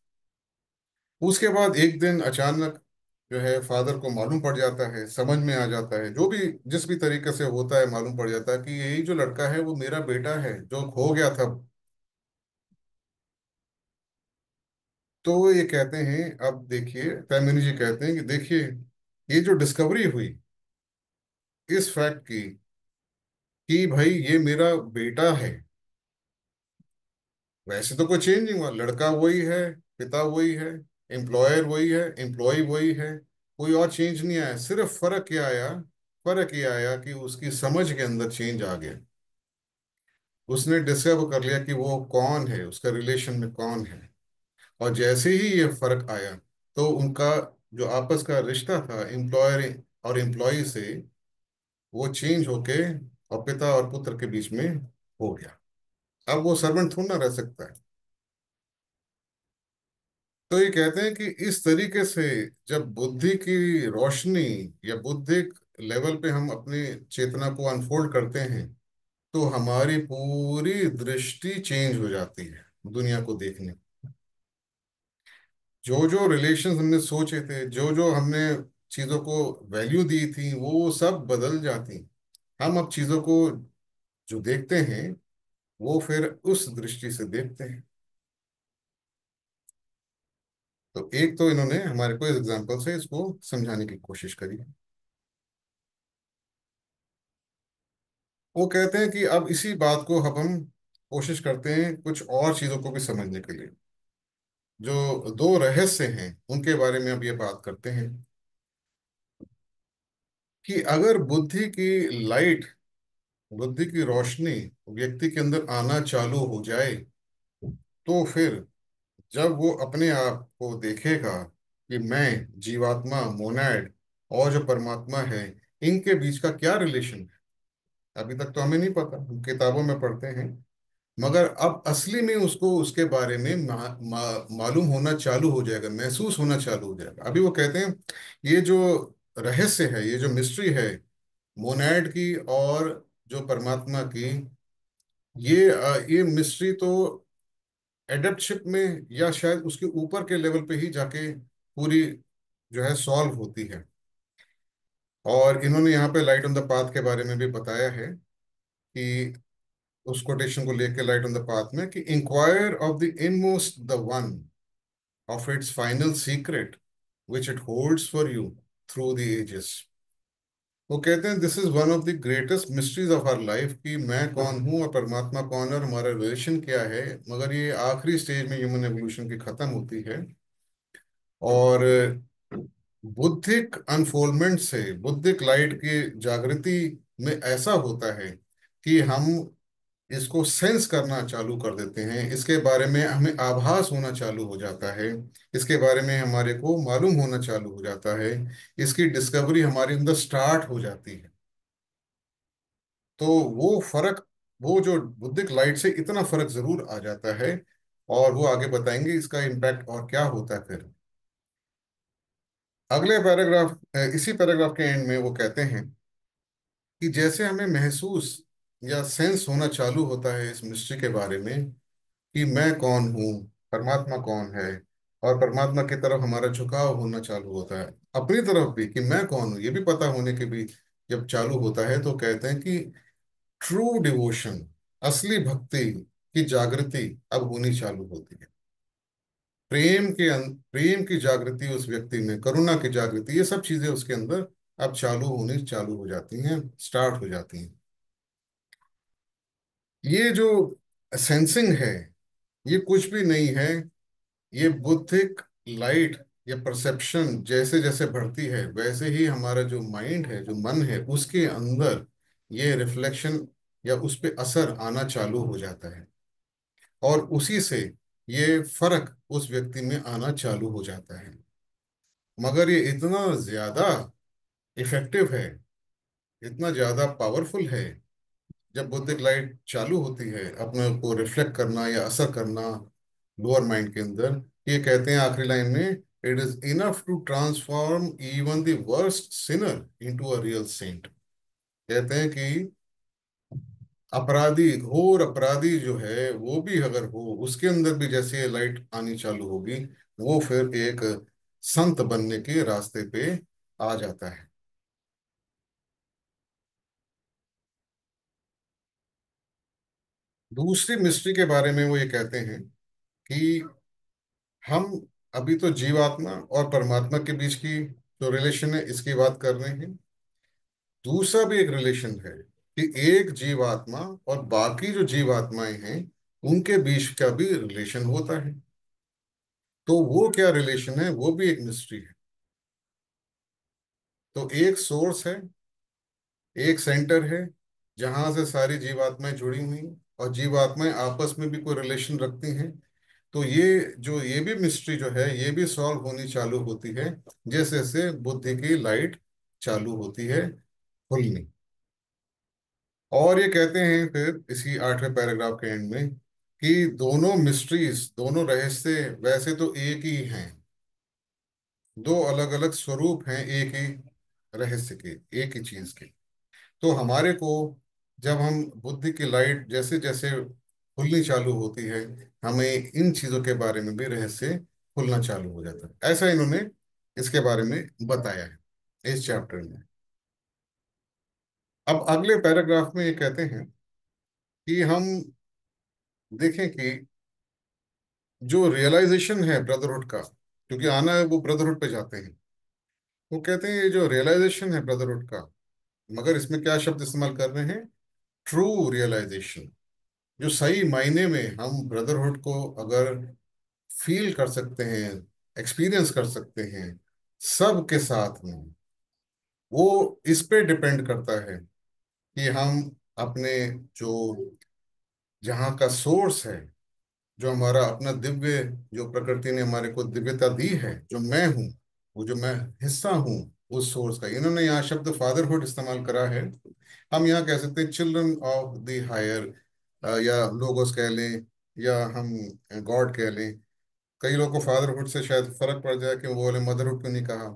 उसके बाद एक दिन अचानक जो है फादर को मालूम पड़ जाता है, समझ में आ जाता है, जो भी जिस भी तरीके से होता है, मालूम पड़ जाता है कि यही जो लड़का है वो मेरा बेटा है जो खो गया था। तो ये कहते हैं, अब देखिए तैमिनी जी कहते हैं कि देखिए ये जो डिस्कवरी हुई इस फैक्ट की कि भाई ये मेरा बेटा है, वैसे तो कोई चेंज नहीं हुआ, लड़का वही है, पिता वही है, एम्प्लॉयर वही है, एम्प्लॉय वही है, कोई और चेंज नहीं आया। सिर्फ फर्क क्या आया? फर्क ये आया कि उसकी समझ के अंदर चेंज आ गया। उसने डिस्कवर कर लिया कि वो कौन है, उसका रिलेशन में कौन है। और जैसे ही ये फर्क आया तो उनका जो आपस का रिश्ता था एम्प्लॉयर और एम्प्लॉय से, वो चेंज होके और पिता और पुत्र के बीच में हो गया। अब वो सर्वेंट थोड़ा ना रह सकता है। तो ये कहते हैं कि इस तरीके से जब बुद्धि की रोशनी या बुद्धिक लेवल पे हम अपनी चेतना को अनफोल्ड करते हैं, तो हमारी पूरी दृष्टि चेंज हो जाती है दुनिया को देखने। जो जो रिलेशंस हमने सोचे थे, जो जो हमने चीजों को वैल्यू दी थी, वो सब बदल जाती। हम अब चीजों को जो देखते हैं वो फिर उस दृष्टि से देखते हैं। तो एक तो इन्होंने हमारे को इस एग्जांपल से इसको समझाने की कोशिश करी है। वो कहते हैं कि अब इसी बात को अब हम कोशिश करते हैं कुछ और चीजों को भी समझने के लिए। जो दो रहस्य हैं उनके बारे में अब ये बात करते हैं कि अगर बुद्धि की लाइट, बुद्धि की रोशनी व्यक्ति के अंदर आना चालू हो जाए, तो फिर जब वो अपने आप को देखेगा कि मैं जीवात्मा, मोनैड और जो परमात्मा है, इनके बीच का क्या रिलेशन है। अभी तक तो हमें नहीं पता, हम किताबों में पढ़ते हैं, मगर अब असली में उसको उसके बारे में मालूम होना चालू हो जाएगा, महसूस होना चालू हो जाएगा। अभी वो कहते हैं ये जो रहस्य है, ये जो मिस्ट्री है मोनैड की और जो परमात्मा की, ये मिस्ट्री तो एडप्टशिप में या शायद उसके ऊपर के लेवल पे ही जाके पूरी जो है सॉल्व होती है। और इन्होंने यहाँ पे लाइट ऑन द पाथ के बारे में भी बताया है कि उस कोटेशन को लेके लाइट ऑन द पाथ में कि inquire of the inmost the one of its final secret which it holds for you through the ages. वो कहते हैं this is one of the greatest mysteries of our life, कि मैं कौन हूँ और परमात्मा कौन है और हमारा रिलेशन क्या है। मगर ये आखिरी स्टेज में ह्यूमन एवोल्यूशन की खत्म होती है। और बुद्धिक अनफोल्डमेंट से, बुद्धिक लाइट की जागृति में ऐसा होता है कि हम इसको सेंस करना चालू कर देते हैं, इसके बारे में हमें आभास होना चालू हो जाता है, इसके बारे में हमारे को मालूम होना चालू हो जाता है, इसकी डिस्कवरी हमारे अंदर स्टार्ट हो जाती है। तो वो फर्क, वो जो बुद्धिक लाइट से इतना फर्क जरूर आ जाता है। और वो आगे बताएंगे इसका इम्पैक्ट और क्या होता है फिर। अगले पैराग्राफ, इसी पैराग्राफ के एंड में वो कहते हैं कि जैसे हमें महसूस या सेंस होना चालू होता है इस मिस्ट्री के बारे में कि मैं कौन हूँ, परमात्मा कौन है, और परमात्मा की तरफ हमारा झुकाव होना चालू होता है, अपनी तरफ भी कि मैं कौन हूँ ये भी पता होने के भी जब चालू होता है, तो कहते हैं कि ट्रू डिवोशन, असली भक्ति की जागृति अब होनी चालू होती है। प्रेम की जागृति उस व्यक्ति में, करुणा की जागृति, ये सब चीजें उसके अंदर अब चालू हो जाती हैं, स्टार्ट हो जाती हैं। ये जो सेंसिंग है ये कुछ भी नहीं है, ये बुद्धिक लाइट या परसेप्शन जैसे जैसे बढ़ती है वैसे ही हमारा जो माइंड है, जो मन है, उसके अंदर ये रिफ्लेक्शन या उस पे असर आना चालू हो जाता है, और उसी से ये फर्क उस व्यक्ति में आना चालू हो जाता है। मगर ये इतना ज्यादा इफेक्टिव है, इतना ज्यादा पावरफुल है, जब बुद्धिक लाइट चालू होती है अपने को रिफ्लेक्ट करना या असर करना लोअर माइंड के अंदर, ये कहते हैं आखिरी लाइन में, it is enough to transform even the worst sinner into a real saint. कहते हैं कि अपराधी, घोर अपराधी जो है वो भी अगर हो, उसके अंदर भी जैसे ये लाइट आनी चालू होगी, वो फिर एक संत बनने के रास्ते पे आ जाता है। दूसरी मिस्ट्री के बारे में वो ये कहते हैं कि हम अभी तो जीवात्मा और परमात्मा के बीच की जो रिलेशन है इसकी बात कर रहे हैं। दूसरा भी एक रिलेशन है कि एक जीवात्मा और बाकी जो जीवात्माएं हैं उनके बीच का भी रिलेशन होता है। तो वो क्या रिलेशन है, वो भी एक मिस्ट्री है। तो एक सोर्स है, एक सेंटर है, जहां से सारी जीवात्माएं जुड़ी हुई हैं, और जीवात्माएं आपस में भी कोई रिलेशन रखती हैं। तो ये भी मिस्ट्री जो है ये भी सॉल्व होनी चालू होती है जैसे जैसे बुद्धि की लाइट चालू होती है खुलनी। और ये कहते हैं फिर इसी 8वें पैराग्राफ के एंड में कि दोनों मिस्ट्रीज, दोनों रहस्य वैसे तो एक ही हैं, दो अलग अलग स्वरूप हैं एक ही रहस्य के, एक ही चीज के। तो हमारे को जब हम बुद्धि की लाइट जैसे जैसे खुलनी चालू होती है, हमें इन चीजों के बारे में भी रहस्य खुलना चालू हो जाता है। ऐसा इन्होंने इसके बारे में बताया है इस चैप्टर में। अब अगले पैराग्राफ में ये कहते हैं कि हम देखें कि जो रियलाइजेशन है ब्रदरहुड का, क्योंकि आना है वो ब्रदरहुड पे जाते हैं, वो कहते हैं ये जो रियलाइजेशन है ब्रदरहुड का, मगर इसमें क्या शब्द इस्तेमाल कर रहे हैं, ट्रू रियलाइजेशन। जो सही मायने में हम ब्रदरहुड को अगर फील कर सकते हैं, एक्सपीरियंस कर सकते हैं सब के साथ में, वो इस पे डिपेंड करता है कि हम अपने जो जहाँ का सोर्स है, जो हमारा अपना दिव्य, जो प्रकृति ने हमारे को दिव्यता दी है, जो मैं हूँ, वो जो मैं हिस्सा हूँ उस सोर्स का। इन्होंने यहाँ शब्द फादरहुड इस्तेमाल करा है। हम यहाँ कह सकते हैं चिल्ड्रन ऑफ द हायर, या लोगोस कह लें, या हम गॉड कह लें। कई लोगों को फादरहुड से शायद फर्क पड़ जाए कि वो बोले मदरहुड क्यों नहीं कहा।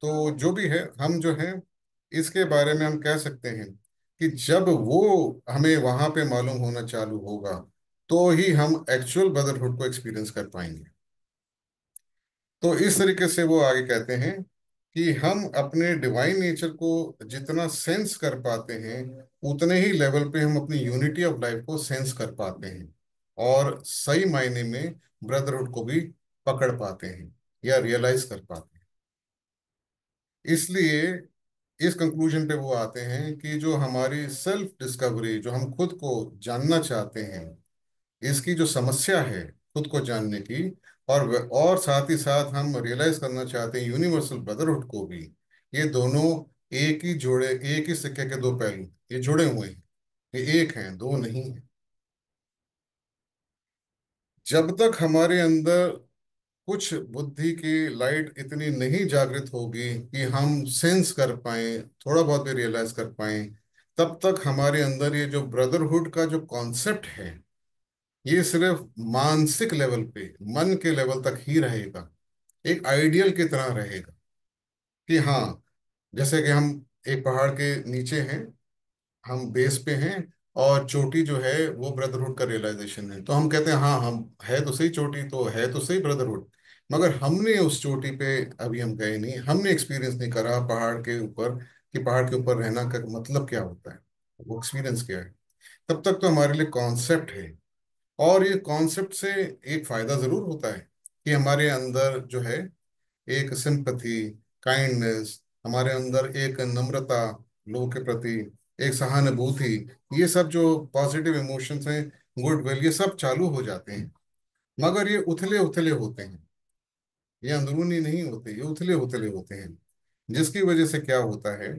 तो जो भी है, हम जो है इसके बारे में हम कह सकते हैं कि जब वो हमें वहां पे मालूम होना चालू होगा तो ही हम एक्चुअल ब्रदरहुड को एक्सपीरियंस कर पाएंगे। तो इस तरीके से वो आगे कहते हैं कि हम अपने डिवाइन नेचर को जितना सेंस कर पाते हैं, उतने ही लेवल पे हम अपनी यूनिटी ऑफ लाइफ को सेंस कर पाते हैं, और सही मायने में ब्रदरहुड को भी पकड़ पाते हैं या रियलाइज कर पाते हैं। इसलिए इस कंक्लूजन पे वो आते हैं कि जो हमारी सेल्फ डिस्कवरी, जो हम खुद को जानना चाहते हैं, इसकी जो समस्या है खुद को जानने की, और साथ ही साथ हम रियलाइज करना चाहते हैं यूनिवर्सल ब्रदरहुड को भी, ये दोनों एक ही सिक्के के दो पहलू, ये जुड़े हुए हैं, ये एक हैं, दो नहीं है। जब तक हमारे अंदर कुछ बुद्धि की लाइट इतनी नहीं जागृत होगी कि हम सेंस कर पाए, थोड़ा बहुत भी रियलाइज कर पाए तब तक हमारे अंदर ये जो ब्रदरहुड का जो कॉन्सेप्ट है, ये सिर्फ मानसिक लेवल पे, मन के लेवल तक ही रहेगा, एक आइडियल की तरह रहेगा। कि हाँ, जैसे कि हम एक पहाड़ के नीचे हैं, हम बेस पे हैं, और चोटी जो है वो ब्रदरहुड का रियलाइजेशन है, तो हम कहते हैं हाँ, हम है तो सही चोटी, तो है तो सही ब्रदरहुड। मगर हमने उस चोटी पे अभी हम गए नहीं, हमने एक्सपीरियंस नहीं करा पहाड़ के ऊपर, कि पहाड़ के ऊपर रहना का मतलब क्या होता है, वो एक्सपीरियंस क्या है। तब तक तो हमारे लिए कॉन्सेप्ट है। और ये कॉन्सेप्ट से एक फायदा जरूर होता है, कि हमारे अंदर जो है एक सिंपथी, काइंडनेस, हमारे अंदर एक नम्रता लोगों के प्रति, एक सहानुभूति, ये सब जो पॉजिटिव इमोशंस हैं, गुडविल, ये सब चालू हो जाते हैं। मगर ये उथले उथले होते हैं, ये अंदरूनी नहीं होते, ये उथले उथले होते हैं। जिसकी वजह से क्या होता है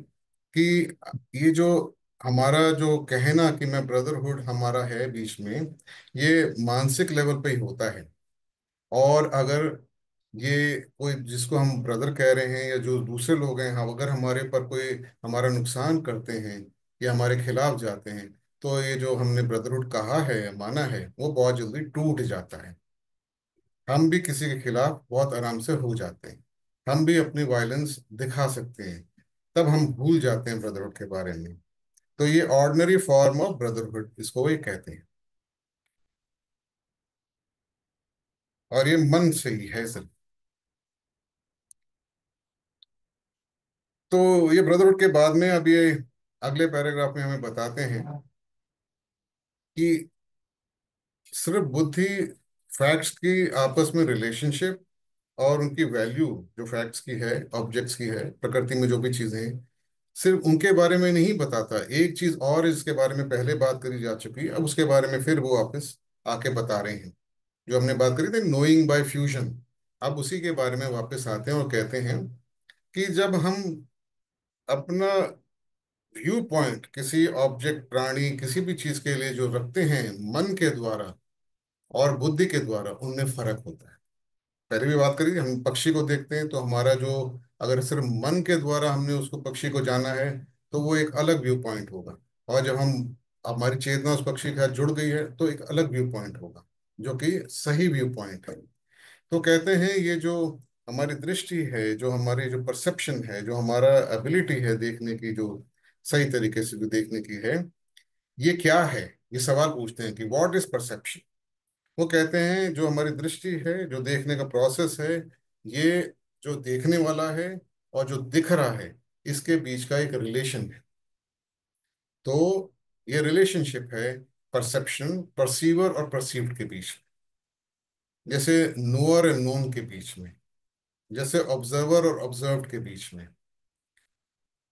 कि ये जो हमारा जो कहना कि मैं ब्रदरहुड हमारा है बीच में, ये मानसिक लेवल पे ही होता है। और अगर ये कोई जिसको हम ब्रदर कह रहे हैं, या जो दूसरे लोग हैं, हम अगर हमारे पर कोई हमारा नुकसान करते हैं या हमारे खिलाफ जाते हैं, तो ये जो हमने ब्रदरहुड कहा है, माना है, वो बहुत जल्दी टूट जाता है। हम भी किसी के खिलाफ बहुत आराम से हो जाते हैं, हम भी अपनी वायलेंस दिखा सकते हैं, तब हम भूल जाते हैं ब्रदरहुड के बारे में। तो ये ऑर्डिनरी फॉर्म ऑफ ब्रदरहुड, इसको वही कहते हैं। और ये मन से ही है सिर्फ। तो ये ब्रदरहुड के बाद में अब ये अगले पैराग्राफ में हमें बताते हैं कि सिर्फ बुद्धि, फैक्ट्स की आपस में रिलेशनशिप और उनकी वैल्यू, जो फैक्ट्स की है, ऑब्जेक्ट्स की है, प्रकृति में जो भी चीजें हैं, सिर्फ उनके बारे में नहीं बताता। एक चीज और इसके बारे में पहले बात करी जा चुकी है, अब उसके बारे में फिर वो वापस आके बता रहे हैं। जो हमने बात करी थी नोइंग बाय फ्यूजन, अब उसी के बारे में वापस आते हैं और कहते हैं कि जब हम अपना व्यू पॉइंट किसी ऑब्जेक्ट, प्राणी, किसी भी चीज के लिए जो रखते हैं मन के द्वारा और बुद्धि के द्वारा, उनमें फर्क होता है। पहले भी बात करी, हम पक्षी को देखते हैं तो हमारा जो, अगर सिर्फ मन के द्वारा हमने उसको पक्षी को जाना है, तो वो एक अलग व्यू पॉइंट होगा। और जब हम, हमारी चेतना उस पक्षी के साथ जुड़ गई है, तो एक अलग व्यू पॉइंट होगा, जो कि सही व्यू पॉइंट है। तो कहते हैं ये जो हमारी दृष्टि है, जो हमारी जो परसेप्शन है, जो हमारा एबिलिटी है देखने की, जो सही तरीके से जो देखने की है, ये क्या है। ये सवाल पूछते हैं कि व्हाट इज परसेप्शन। वो कहते हैं जो हमारी दृष्टि है, जो देखने का प्रोसेस है, ये जो देखने वाला है और जो दिख रहा है, इसके बीच का एक रिलेशन है। तो ये रिलेशनशिप है परसेप्शन, परसीवर और परसीव्ड के बीच में, जैसे नोअर एंड नोन के बीच में, जैसे ऑब्जर्वर और ऑब्जर्व्ड के बीच में।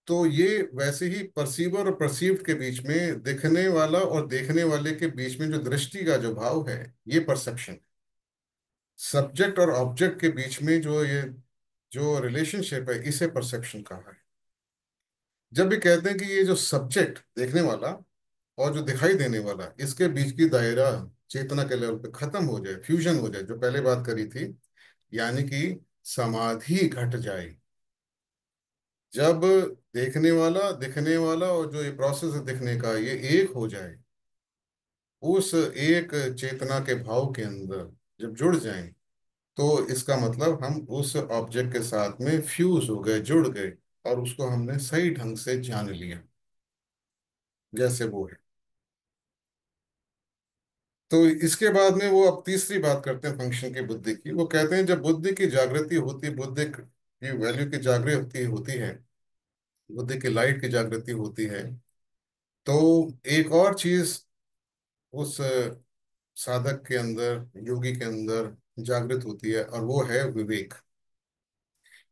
तो ये वैसे ही परसीवर और परसीव्ड के बीच में, दिखने वाला और देखने वाले के बीच में जो दृष्टि का जो भाव है, ये परसेप्शन। सब्जेक्ट और ऑब्जेक्ट के बीच में जो ये जो रिलेशनशिप है, इसे परसेप्शन कहा है। जब भी कहते हैं कि ये जो सब्जेक्ट देखने वाला और जो दिखाई देने वाला, इसके बीच की दायरा चेतना के लेवल पे खत्म हो जाए, फ्यूजन हो जाए, जो पहले बात करी थी, यानी कि समाधि घट जाए। जब देखने वाला, दिखने वाला और जो ये प्रोसेस है दिखने का, ये एक हो जाए, उस एक चेतना के भाव के अंदर जब जुड़ जाएं, तो इसका मतलब हम उस ऑब्जेक्ट के साथ में फ्यूज हो गए, जुड़ गए, और उसको हमने सही ढंग से जान लिया जैसे वो है। तो इसके बाद में वो अब तीसरी बात करते हैं फंक्शन की बुद्धि की। वो कहते हैं जब बुद्धि की जागृति होती, बुद्धि की वैल्यू की जागृति होती है, बुद्धि की लाइट की जागृति होती है, तो एक और चीज उस साधक के अंदर, योगी के अंदर जागृत होती है, और वो है विवेक।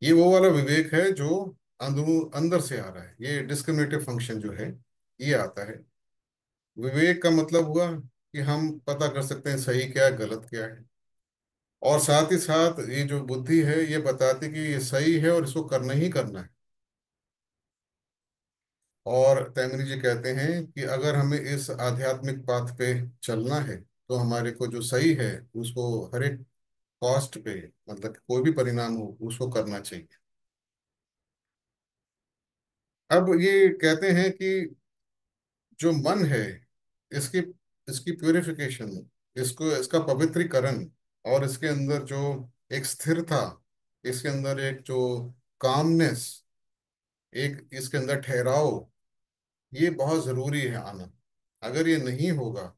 ये वो वाला विवेक है जो अंदर अंदर से आ रहा है। ये डिस्क्रिमिनेटिव फंक्शन जो है, ये आता है। विवेक का मतलब हुआ कि हम पता कर सकते हैं सही क्या है, गलत क्या है। और साथ ही साथ ये जो बुद्धि है, ये बताती कि ये सही है और इसको करना ही करना है। और तैमरी जी कहते हैं कि अगर हमें इस आध्यात्मिक पाथ पे चलना है, तो हमारे को जो सही है उसको हर एक कॉस्ट पे, मतलब कोई भी परिणाम हो, उसको करना चाहिए। अब ये कहते हैं कि जो मन है, इसकी इसकी प्यूरिफिकेशन, इसको इसका पवित्रीकरण, और इसके अंदर जो एक स्थिरता, इसके अंदर एक जो कामनेस, एक इसके अंदर ठहराव, ये बहुत जरूरी है आना। अगर ये नहीं होगा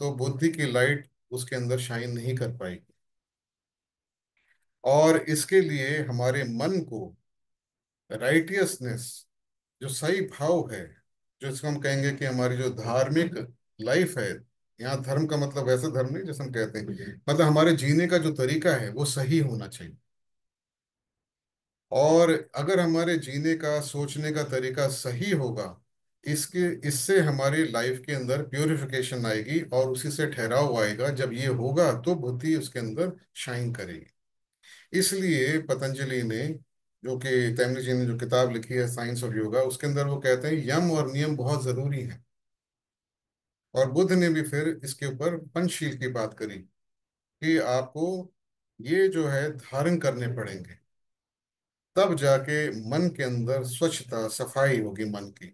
तो बुद्धि की लाइट उसके अंदर शाइन नहीं कर पाएगी। और इसके लिए हमारे मन को राइटियसनेस, जो सही भाव है, जो इसको हम कहेंगे कि हमारी जो धार्मिक लाइफ है, यहाँ धर्म का मतलब वैसे धर्म नहीं जैसे हम कहते हैं, मतलब हमारे जीने का जो तरीका है वो सही होना चाहिए। और अगर हमारे जीने का, सोचने का तरीका सही होगा, इसके इससे हमारी लाइफ के अंदर प्योरिफिकेशन आएगी और उसी से ठहराव आएगा। जब ये होगा तो बुद्धि उसके अंदर शाइन करेगी। इसलिए पतंजलि ने, जो कि तैमरी जी ने जो किताब लिखी है साइंस ऑफ योगा, उसके अंदर वो कहते हैं यम और नियम बहुत जरूरी है। और बुद्ध ने भी फिर इसके ऊपर पंचशील की बात करी कि आपको ये जो है धारण करने पड़ेंगे, तब जाके मन के अंदर स्वच्छता, सफाई होगी मन की,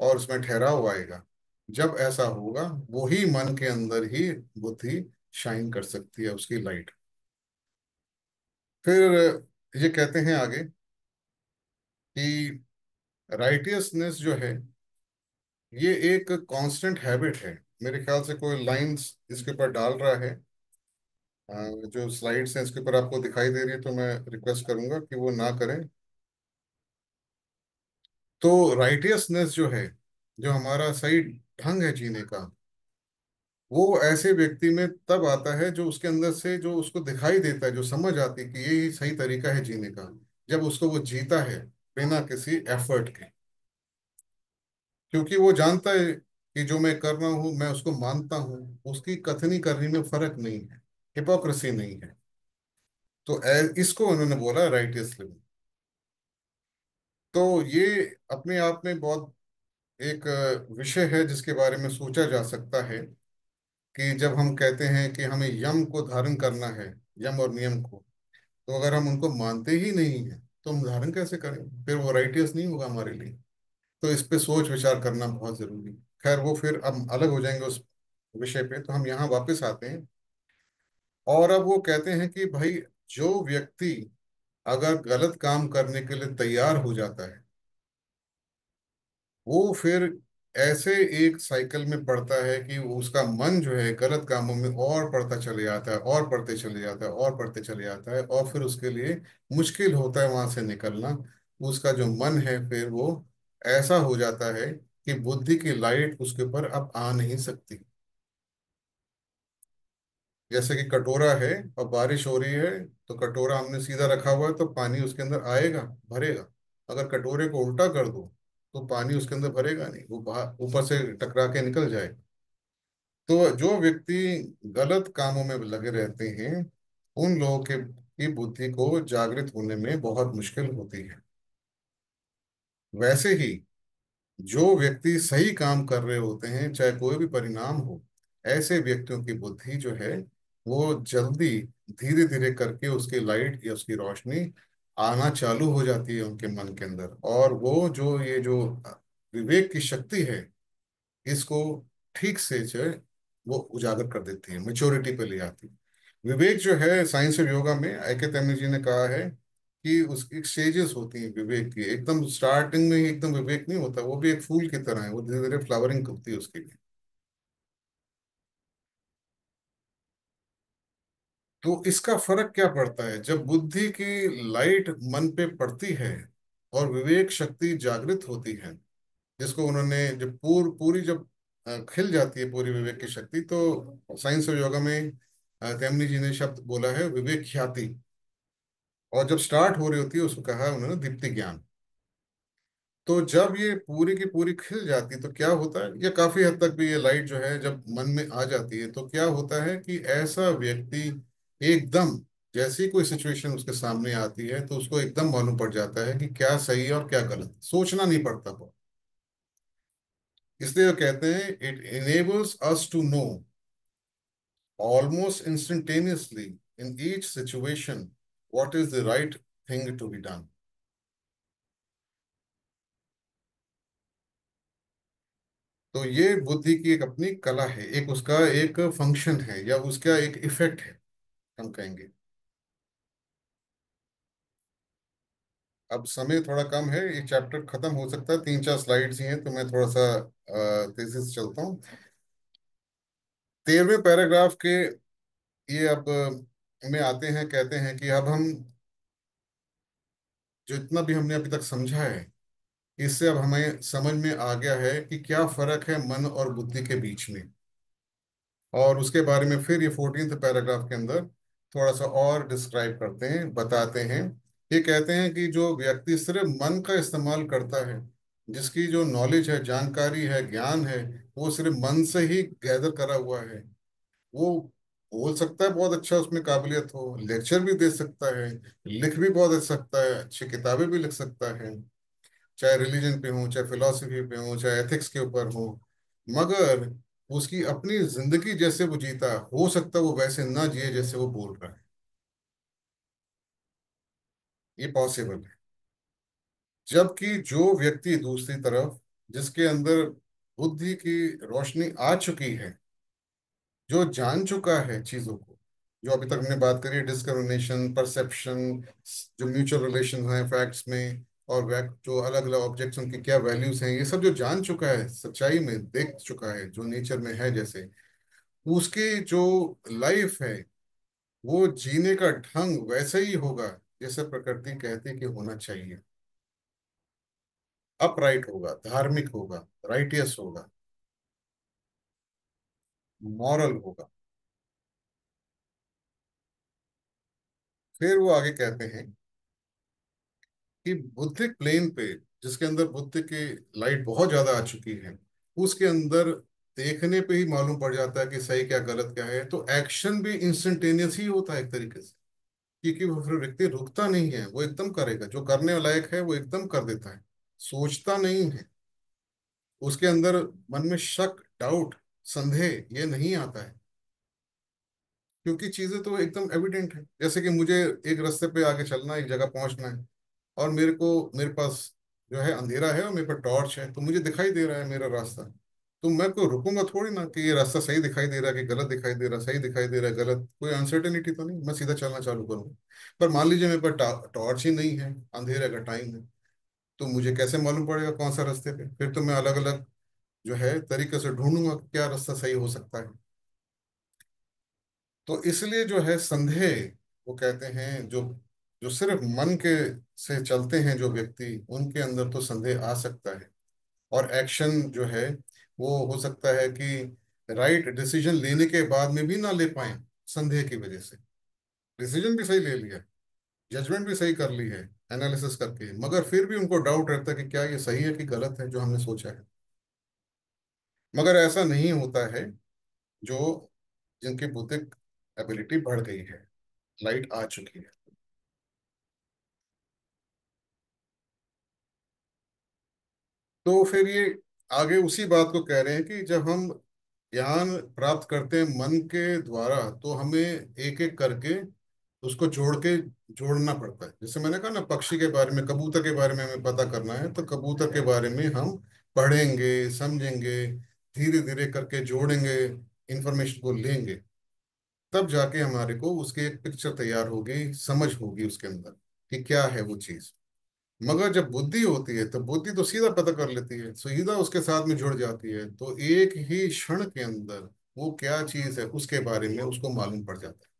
और उसमें ठहराव आएगा। जब ऐसा होगा, वही मन के अंदर ही बुद्धि शाइन कर सकती है, उसकी लाइट। फिर ये कहते हैं आगे कि राइटियसनेस जो है, ये एक कांस्टेंट हैबिट है। मेरे ख्याल से कोई लाइंस इसके ऊपर डाल रहा है। जो स्लाइड्स हैं इसके ऊपर आपको दिखाई दे रही है, तो मैं रिक्वेस्ट करूंगा कि वो ना करें। तो राइटियसनेस जो है, जो हमारा सही ढंग है जीने का, वो ऐसे व्यक्ति में तब आता है जो उसके अंदर से, जो उसको दिखाई देता है, जो समझ आती है कि ये सही तरीका है जीने का, जब उसको वो जीता है बिना किसी एफर्ट के। क्योंकि वो जानता है कि जो मैं कर रहा हूं, मैं उसको मानता हूं, उसकी कथनी करनी में फर्क नहीं है, हिपोक्रेसी नहीं है। तो इसको उन्होंने बोला राइटियस लिविंग। तो ये अपने आप में बहुत एक विषय है जिसके बारे में सोचा जा सकता है कि जब हम कहते हैं कि हमें यम को धारण करना है, यम और नियम को, तो अगर हम उनको मानते ही नहीं है तो हम धारण कैसे करें? फिर वो राइटियस नहीं होगा हमारे लिए। तो इस पे सोच विचार करना बहुत जरूरी है। खैर, वो फिर हम अलग हो जाएंगे उस विषय पे। तो हम यहाँ वापस आते हैं, और अब वो कहते हैं कि भाई, जो व्यक्ति अगर गलत काम करने के लिए तैयार हो जाता है, वो फिर ऐसे एक साइकिल में पड़ता है कि उसका मन जो है गलत कामों में और पड़ता चले जाता है, और पढ़ते चले जाता है, और पढ़ते चले जाता है, और फिर उसके लिए मुश्किल होता है वहां से निकलना। उसका जो मन है फिर वो ऐसा हो जाता है कि बुद्धि की लाइट उसके ऊपर अब आ नहीं सकती। जैसे कि कटोरा है और बारिश हो रही है, तो कटोरा हमने सीधा रखा हुआ है तो पानी उसके अंदर आएगा, भरेगा। अगर कटोरे को उल्टा कर दो तो पानी उसके अंदर भरेगा नहीं, वो बाहर ऊपर से टकरा के निकल जाएगा। तो जो व्यक्ति गलत कामों में लगे रहते हैं, उन लोगों के की बुद्धि को जागृत होने में बहुत मुश्किल होती है। वैसे ही जो व्यक्ति सही काम कर रहे होते हैं, चाहे कोई भी परिणाम हो, ऐसे व्यक्तियों की बुद्धि जो है वो जल्दी, धीरे धीरे करके उसकी लाइट या उसकी रोशनी आना चालू हो जाती है उनके मन के अंदर। और वो जो ये जो विवेक की शक्ति है, इसको ठीक से जो है वो उजागर कर देती है, मेच्योरिटी पे ले आती है। विवेक जो है, साइंस ऑफ योगा में आई.के. तैमरी जी ने कहा है कि उसकी स्टेजेस होती हैं विवेक की। एकदम स्टार्टिंग में ही एकदम विवेक नहीं होता, वो भी एक फूल की तरह है, वो धीरे धीरे फ्लावरिंग करती है उसके लिए। तो इसका फर्क क्या पड़ता है जब बुद्धि की लाइट मन पे पड़ती है और विवेक शक्ति जागृत होती है, जिसको उन्होंने जब पूरी जब खिल जाती है पूरी विवेक की शक्ति, तो साइंस ऑफ योगा में तेमनी जी ने शब्द बोला है विवेक ख्याति। और जब स्टार्ट हो रही होती है उसको कहा है उन्होंने दीप्ति ज्ञान। तो जब ये पूरी की पूरी खिल जाती है तो क्या होता है, ये काफी हद तक भी ये लाइट जो है जब मन में आ जाती है, तो क्या होता है कि ऐसा व्यक्ति एकदम, जैसी कोई सिचुएशन उसके सामने आती है तो उसको एकदम मालूम पड़ जाता है कि क्या सही है और क्या गलत, सोचना नहीं पड़ता वो। इसलिए वो कहते हैं it enables us to know almost instantaneously in each situation what is the right thing to be done. तो ये बुद्धि की एक अपनी कला है, एक उसका एक फंक्शन है, या उसका एक इफेक्ट है, हम कहेंगे। अब समय थोड़ा कम है, ये चैप्टर खत्म हो सकता है, 3-4 स्लाइड्स ही हैं, तो मैं थोड़ा सा तेजी से चलता हूँ। 13वें पैराग्राफ के ये अब में आते हैं, कहते हैं कि अब हम जो इतना भी हमने अभी तक समझा है, इससे अब हमें समझ में आ गया है कि क्या फर्क है मन और बुद्धि के बीच में। और उसके बारे में फिर ये 14th पैराग्राफ के अंदर थोड़ा सा और डिस्क्राइब करते हैं, बताते हैं। ये कहते हैं कि जो व्यक्ति सिर्फ मन का इस्तेमाल करता है, जिसकी जो नॉलेज है, जानकारी है, ज्ञान है, वो सिर्फ मन से ही गैदर करा हुआ है, वो बोल सकता है, बहुत अच्छा उसमें काबिलियत हो, लेक्चर भी दे सकता है, लिख भी बहुत अच्छा सकता है, अच्छी किताबें भी लिख सकता है, चाहे रिलीजन पे हो, चाहे फिलोसफी पे हो, चाहे एथिक्स के ऊपर हो। मगर उसकी अपनी जिंदगी जैसे वो जीता, हो सकता है वो वैसे ना जिए जैसे वो बोल रहा है। ये पॉसिबल है। जबकि जो व्यक्ति दूसरी तरफ, जिसके अंदर बुद्धि की रोशनी आ चुकी है, जो जान चुका है चीजों को, जो अभी तक हमने बात करी, डिस्क्रिमिनेशन, परसेप्शन, जो म्यूचुअल रिलेशन हैं फैक्ट्स में, और जो अलग अलग ऑब्जेक्ट्स उनकी क्या वैल्यूज हैं, ये सब जो जान चुका है, सच्चाई में देख चुका है, जो नेचर में है जैसे, उसकी जो लाइफ है, वो जीने का ढंग वैसे ही होगा जैसे प्रकृति कहती है कि होना चाहिए। अपराइट होगा, धार्मिक होगा, राइटियस होगा, मॉरल होगा। फिर वो आगे कहते हैं कि बुद्धिक प्लेन पे, जिसके अंदर बुद्धि की लाइट बहुत ज्यादा आ चुकी है, उसके अंदर देखने पे ही मालूम पड़ जाता है कि सही क्या गलत क्या है। तो एक्शन भी इंस्टेंटेनियस ही होता है एक तरीके से, क्योंकि वो फिर व्यक्ति रुकता नहीं है, वो एकदम करेगा, जो करने लायक है वो एकदम कर देता है, सोचता नहीं है। उसके अंदर मन में शक, डाउट, संदेह ये नहीं आता है, क्योंकि चीजें तो एकदम एविडेंट है। जैसे कि मुझे एक रास्ते पे आगे चलना है, एक जगह पहुंचना है, और मेरे पास जो है अंधेरा है और मेरे पास टॉर्च है, तो मुझे दिखाई दे रहा है मेरा रास्ता। तो मैं को रुकूंगा थोड़ी ना कि ये रास्ता सही दिखाई दे रहा है कि गलत दिखाई दे रहा है, सही दिखाई दे रहा है गलत, कोई अनसर्टेनिटी तो नहीं, मैं सीधा चलना चालू करूंगा। पर मान लीजिए मेरे पास टॉर्च ही नहीं है, अंधेरे का टाइम है, तो मुझे कैसे मालूम पड़ेगा कौन सा रास्ते पे? फिर तो मैं अलग अलग जो है तरीके से ढूंढूंगा कि क्या रास्ता सही हो सकता है। तो इसलिए जो है संदेह, वो कहते हैं जो जो सिर्फ मन के से चलते हैं जो व्यक्ति, उनके अंदर तो संदेह आ सकता है। और एक्शन जो है वो हो सकता है कि राइट डिसीजन लेने के बाद में भी ना ले पाए, संदेह की वजह से। डिसीजन भी सही ले लिया, जजमेंट भी सही कर ली है एनालिसिस करके, मगर फिर भी उनको डाउट रहता है कि क्या ये सही है कि गलत है जो हमने सोचा है। मगर ऐसा नहीं होता है जो जिनकी बौद्धिक एबिलिटी बढ़ गई है, लाइट आ चुकी है। तो फिर ये आगे उसी बात को कह रहे हैं कि जब हम ज्ञान प्राप्त करते हैं मन के द्वारा, तो हमें एक एक करके उसको जोड़ना पड़ता है। जैसे मैंने कहा ना, पक्षी के बारे में, कबूतर के बारे में हमें पता करना है, तो कबूतर के बारे में हम पढ़ेंगे, समझेंगे, धीरे धीरे करके जोड़ेंगे, इंफॉर्मेशन को लेंगे, तब जाके हमारे को उसकी एक पिक्चर तैयार होगी, समझ होगी उसके अंदर कि क्या है वो चीज। मगर जब बुद्धि होती है तो बुद्धि तो सीधा पता कर लेती है, सीधा उसके साथ में जुड़ जाती है, तो एक ही क्षण के अंदर वो क्या चीज है उसके बारे में उसको मालूम पड़ जाता है,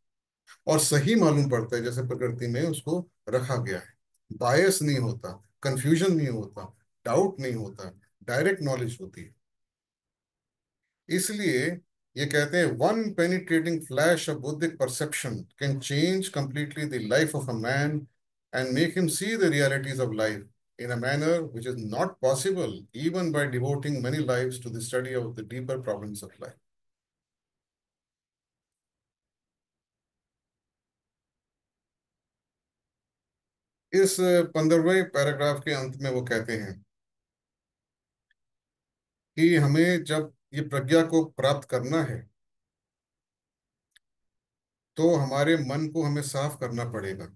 और सही मालूम पड़ता है जैसे प्रकृति में उसको रखा गया है। बायस नहीं होता, कंफ्यूजन नहीं होता, डाउट नहीं होता, डायरेक्ट नॉलेज होती है। इसलिए ये कहते हैं वन पेनिट्रेटिंग फ्लैश ऑफ बुद्धिक perception can change completely the life of a man and make him see the realities of life in a manner which is not possible even by devoting many lives to the study of the deeper problems of life. इस 15वें पैराग्राफ के अंत में वो कहते हैं कि हमें जब ये प्रज्ञा को प्राप्त करना है, तो हमारे मन को हमें साफ करना पड़ेगा।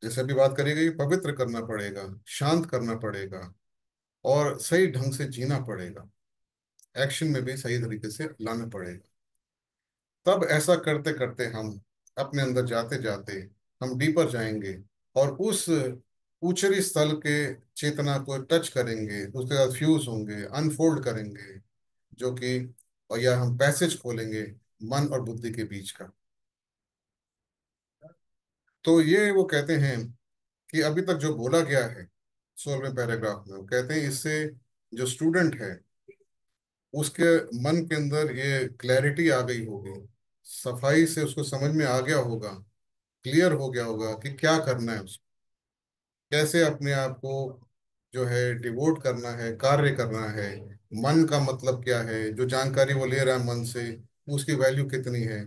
जैसे अभी बात करी गई, पवित्र करना पड़ेगा, शांत करना पड़ेगा, और सही ढंग से जीना पड़ेगा, एक्शन में भी सही तरीके से लाना पड़ेगा। तब ऐसा करते करते हम अपने अंदर जाते जाते हम डीपर जाएंगे और उस ऊचरी स्थल के चेतना को टच करेंगे, उसके बाद फ्यूज होंगे, अनफोल्ड करेंगे, जो कि, और या हम पैसेज खोलेंगे मन और बुद्धि के बीच का। तो ये वो कहते हैं कि अभी तक जो बोला गया है 16वें पैराग्राफ में, वो कहते हैं इससे जो स्टूडेंट है उसके मन के अंदर ये क्लैरिटी आ गई होगी, सफाई से उसको समझ में आ गया होगा, क्लियर हो गया होगा कि क्या करना है उसको, कैसे अपने आप को जो है डिवोट करना है, कार्य करना है, मन का मतलब क्या है, जो जानकारी वो ले रहा है मन से उसकी वैल्यू कितनी है।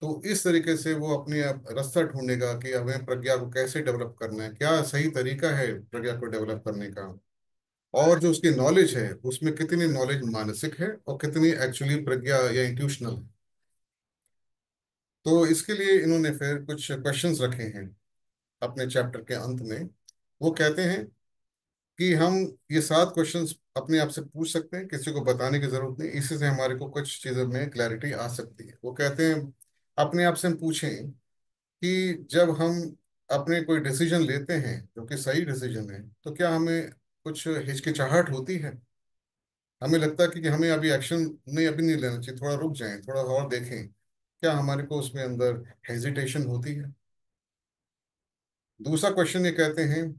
तो इस तरीके से वो अपने आप रास्ता ढूंढेगा कि हमें प्रज्ञा को कैसे डेवलप करना है, क्या सही तरीका है प्रज्ञा को डेवलप करने का, और जो उसकी नॉलेज है उसमें कितनी नॉलेज मानसिक है और कितनी एक्चुअली प्रज्ञा या इंट्यूशनल है। तो इसके लिए इन्होंने फिर कुछ क्वेश्चंस रखे हैं अपने चैप्टर के अंत में। वो कहते हैं कि हम ये 7 क्वेश्चंस अपने आप से पूछ सकते हैं, किसी को बताने की जरूरत नहीं, इसी से हमारे को कुछ चीजों में क्लैरिटी आ सकती है। वो कहते हैं अपने आप से हम पूछें कि जब हम अपने कोई डिसीजन लेते हैं जो कि सही डिसीजन है, तो क्या हमें कुछ हिचकिचाहट होती है, हमें लगता है कि हमें अभी एक्शन नहीं, अभी नहीं लेना चाहिए, थोड़ा रुक जाएं, थोड़ा और देखें, क्या हमारे को उसमें अंदर हेजिटेशन होती है। दूसरा क्वेश्चन ये कहते हैं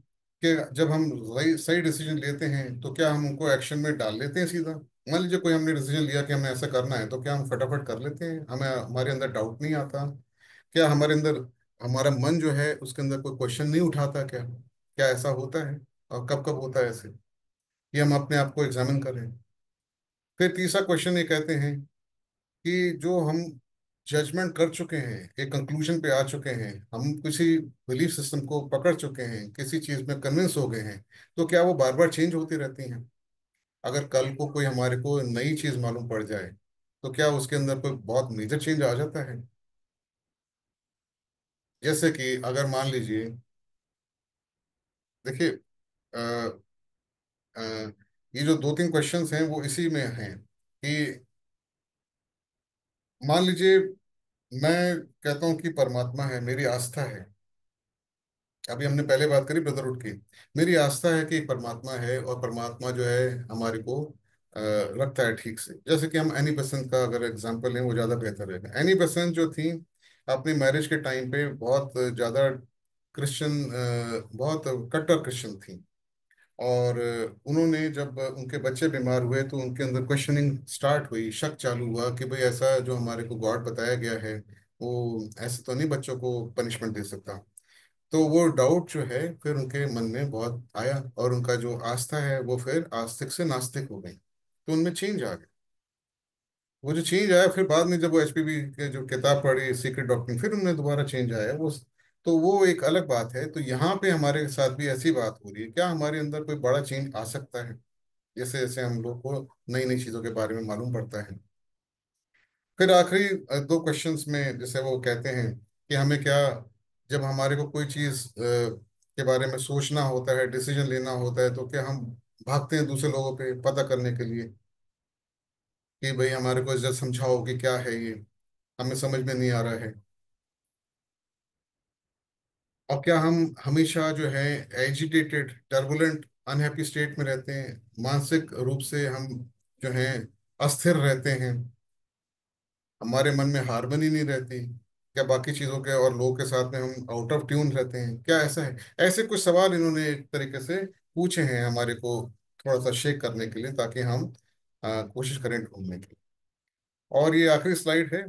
कि जब हम सही सही डिसीजन लेते हैं तो क्या हम उनको एक्शन में डाल लेते हैं सीधा। मान लीजिए कोई हमने डिसीजन लिया कि हमें ऐसा करना है, तो क्या हम फटाफट कर लेते हैं, हमें हमारे अंदर डाउट नहीं आता, क्या हमारे अंदर हमारा मन जो है उसके अंदर कोई क्वेश्चन नहीं उठाता, क्या क्या ऐसा होता है, और कब कब होता है ऐसे, ये हम अपने आप को एग्जामिन करें। फिर तीसरा क्वेश्चन ये कहते हैं कि जो हम जजमेंट कर चुके हैं, एक कंक्लूजन पे आ चुके हैं, हम किसी बिलीफ सिस्टम को पकड़ चुके हैं, किसी चीज में कन्विंस हो गए हैं, तो क्या वो बार बार चेंज होती रहती हैं। अगर कल को कोई हमारे को नई चीज मालूम पड़ जाए, तो क्या उसके अंदर कोई बहुत मेजर चेंज आ जाता है। जैसे कि अगर मान लीजिए, देखिए, अ, अ, ये जो 2-3 क्वेश्चंस हैं वो इसी में हैं कि मान लीजिए मैं कहता हूँ कि परमात्मा है, मेरी आस्था है, अभी हमने पहले बात करी ब्रदरहुड की, मेरी आस्था है कि परमात्मा है और परमात्मा जो है हमारे को रखता है ठीक से। जैसे कि हम एनी बेसेंट का अगर एग्जांपल लें वो ज़्यादा बेहतर रहेगा। एनी बेसेंट जो थी अपनी मैरिज के टाइम पे बहुत ज़्यादा क्रिश्चियन, बहुत कट्टर क्रिश्चियन थी, और उन्होंने जब उनके बच्चे बीमार हुए तो उनके अंदर क्वेश्चनिंग स्टार्ट हुई, शक चालू हुआ कि भाई ऐसा जो हमारे को गॉड बताया गया है वो ऐसे तो नहीं बच्चों को पनिशमेंट दे सकता। तो वो डाउट जो है फिर उनके मन में बहुत आया, और उनका जो आस्था है वो फिर आस्तिक से नास्तिक हो गई, तो उनमें चेंज आ गया। वो जो चेंज आया फिर बाद में जब वो एचपीवी के जो किताब पढ़ी सीक्रेट डॉक्ट्रिन, फिर उनमें दोबारा चेंज आया वो। तो वो एक अलग बात है। तो यहाँ पे हमारे साथ भी ऐसी बात हो रही है, क्या हमारे अंदर कोई बड़ा चेंज आ सकता है जैसे जैसे हम लोग को नई नई चीजों के बारे में मालूम पड़ता है। फिर आखिरी 2 क्वेश्चंस में जैसे वो कहते हैं कि हमें क्या, जब हमारे को कोई चीज के बारे में सोचना होता है, डिसीजन लेना होता है, तो क्या हम भागते हैं दूसरे लोगों पे पता करने के लिए कि भाई हमारे को जरा समझाओ कि क्या है ये, हमें समझ में नहीं आ रहा है। और क्या हम हमेशा जो है एजिटेटेड, टर्बुलेंट, अनहैप्पी स्टेट में रहते हैं, मानसिक रूप से हम जो है अस्थिर रहते हैं, हमारे मन में हार्मनी नहीं रहती, क्या बाकी चीजों के और लोगों के साथ में हम आउट ऑफ ट्यून रहते हैं, क्या ऐसा है। ऐसे कुछ सवाल इन्होंने एक तरीके से पूछे हैं हमारे को थोड़ा सा शेक करने के लिए, ताकि हम कोशिश करें ढूंढने की। और ये आखिरी स्लाइड है।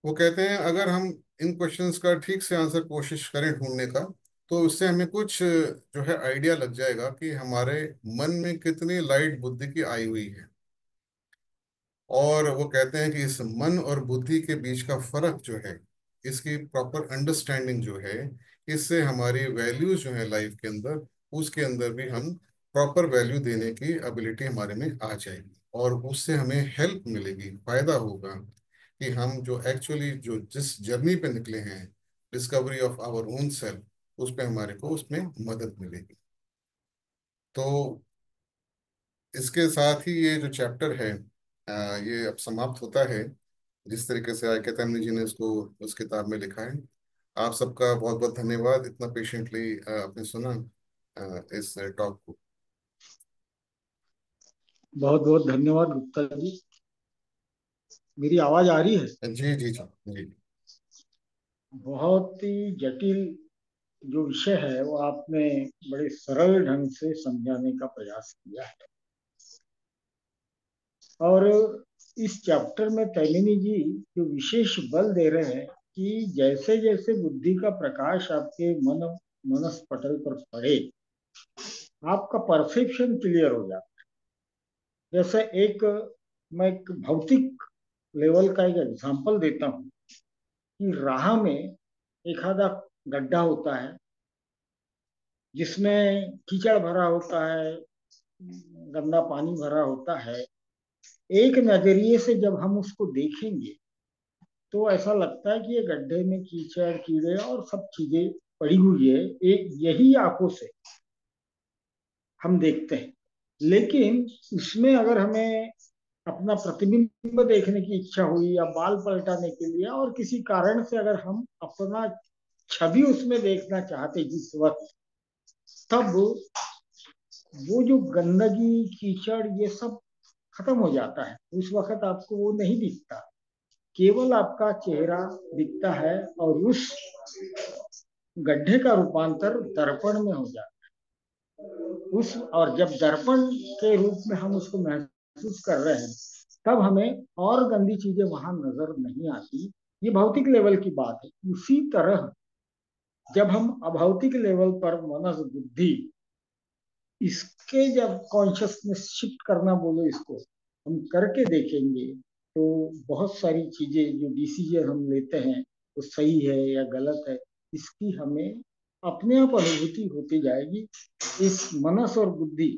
वो कहते हैं अगर हम इन क्वेश्चंस का ठीक से आंसर कोशिश करें ढूंढने का, तो उससे हमें कुछ जो है आइडिया लग जाएगा कि हमारे मन में कितनी लाइट बुद्धि की आई हुई है। और वो कहते हैं कि इस मन और बुद्धि के बीच का फर्क जो है, इसकी प्रॉपर अंडरस्टैंडिंग जो है, इससे हमारी वैल्यूज जो है लाइफ के अंदर, उसके अंदर भी हम प्रॉपर वैल्यू देने की एबिलिटी हमारे में आ जाएगी, और उससे हमें हेल्प मिलेगी, फायदा होगा कि हम जो एक्चुअली जो जिस जर्नी पे निकले हैं, discovery of our own self, उस पे हमारे को उसमें मदद मिलेगी। तो इसके साथ ही ये जो चैप्टर है ये अब समाप्त होता है, जिस तरीके से आय कैतन जी ने इसको उस किताब में लिखा है। आप सबका बहुत बहुत धन्यवाद, इतना पेशेंटली आपने सुना इस टॉक को। बहुत बहुत धन्यवाद गुप्ता जी। मेरी आवाज आ रही है? जी जी जी जी। बहुत ही जटिल जो विषय है वो आपने बड़े सरल ढंग से समझाने का प्रयास किया है। और इस चैप्टर में तैमिनी जी जो विशेष बल दे रहे हैं कि जैसे जैसे बुद्धि का प्रकाश आपके मनस पटल पर पड़े, आपका परसेप्शन क्लियर हो जाता है। जैसे मैं एक भौतिक लेवल का एक एग्जांपल देता हूँ कि राह में एक आधा गड्ढा होता है जिसमें कीचड़ भरा होता है, गंदा पानी भरा होता है। एक नजरिए से जब हम उसको देखेंगे तो ऐसा लगता है कि ये गड्ढे में कीचड़ कीड़े और सब चीजें पड़ी हुई है, यही आंखों से हम देखते हैं। लेकिन उसमें अगर हमें अपना प्रतिबिंब देखने की इच्छा हुई या बाल पलटाने के लिए और किसी कारण से अगर हम अपना छवि उसमें देखना चाहते जिस वक्त, तब वो जो गंदगी कीचड़ ये सब खत्म हो जाता है। उस वक्त आपको वो नहीं दिखता, केवल आपका चेहरा दिखता है और उस गड्ढे का रूपांतर दर्पण में हो जाता है। और जब दर्पण के रूप में हम उसको महसूस कर रहे हैं तब हमें और गंदी चीजें वहां नजर नहीं आती। ये भौतिक लेवल की बात है। उसी तरह जब हम अभौतिक लेवल पर मनस बुद्धि इसके जब कॉन्शियसनेस शिफ्ट करना बोलो इसको, हम करके देखेंगे तो बहुत सारी चीजें जो डिसीजन हम लेते हैं वो सही है या गलत है, इसकी हमें अपने आप अनुभूति होती जाएगी। इस मनस और बुद्धि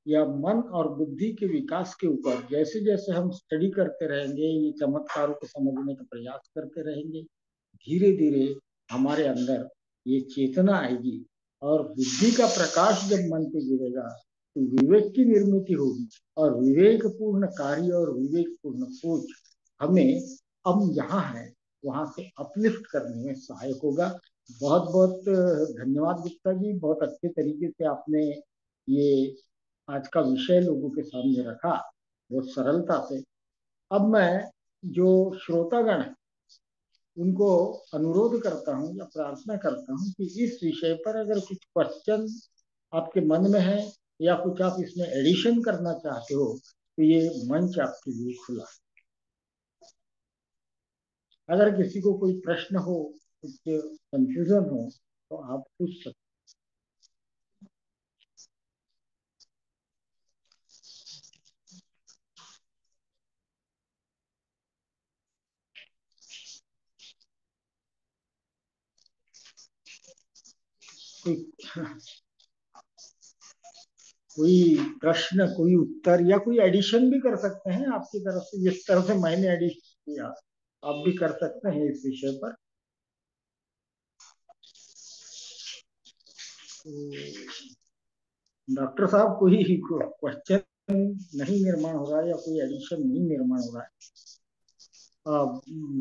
या मन और बुद्धि के विकास के ऊपर जैसे जैसे हम स्टडी करते रहेंगे, ये चमत्कारों को समझने का प्रयास करते रहेंगे, धीरे धीरे हमारे अंदर ये चेतना आएगी। और बुद्धि का प्रकाश जब मन पे गिरेगा तो विवेक की निर्मिति होगी और विवेक पूर्ण कार्य और विवेक पूर्ण सोच हमें अब यहाँ है वहां से अपलिफ्ट करने में सहायक होगा। बहुत बहुत धन्यवाद गुप्ता जी, बहुत अच्छे तरीके से आपने ये आज का विषय लोगों के सामने रखा, बहुत सरलता से। अब मैं जो श्रोतागण है उनको अनुरोध करता हूँ या प्रार्थना करता हूँ कि इस विषय पर अगर कुछ क्वेश्चन आपके मन में है या कुछ आप इसमें एडिशन करना चाहते हो तो ये मंच आपके लिए खुला है। अगर किसी को कोई प्रश्न हो, कुछ कंफ्यूजन हो तो आप पूछ सकते। कोई प्रश्न, कोई उत्तर या कोई एडिशन भी कर सकते हैं आपकी तरफ से, जिस तरह से मैंने एडिशन किया आप भी कर सकते हैं इस विषय पर। तो डॉक्टर साहब कोई क्वेश्चन नहीं निर्माण हो रहा है या कोई एडिशन नहीं निर्माण हो रहा है?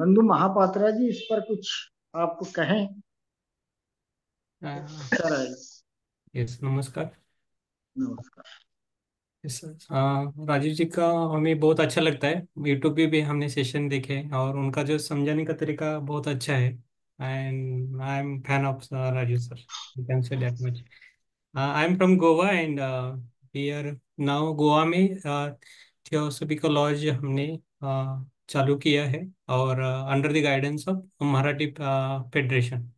नंदू महापात्रा जी इस पर कुछ आप कहें? सर आए। यस, नमस्कार। नमस्कार। यस सर, राजीव जी का हमें बहुत अच्छा लगता है। यूट्यूब पे भी हमने सेशन देखे और उनका जो समझाने का तरीका बहुत अच्छा है। And I am fan of Rajiv sir, you can say that much. I am from Goa and here now Goa में थियोसॉफिकल लॉज हमने चालू किया है और under the guidance of Marathi federation,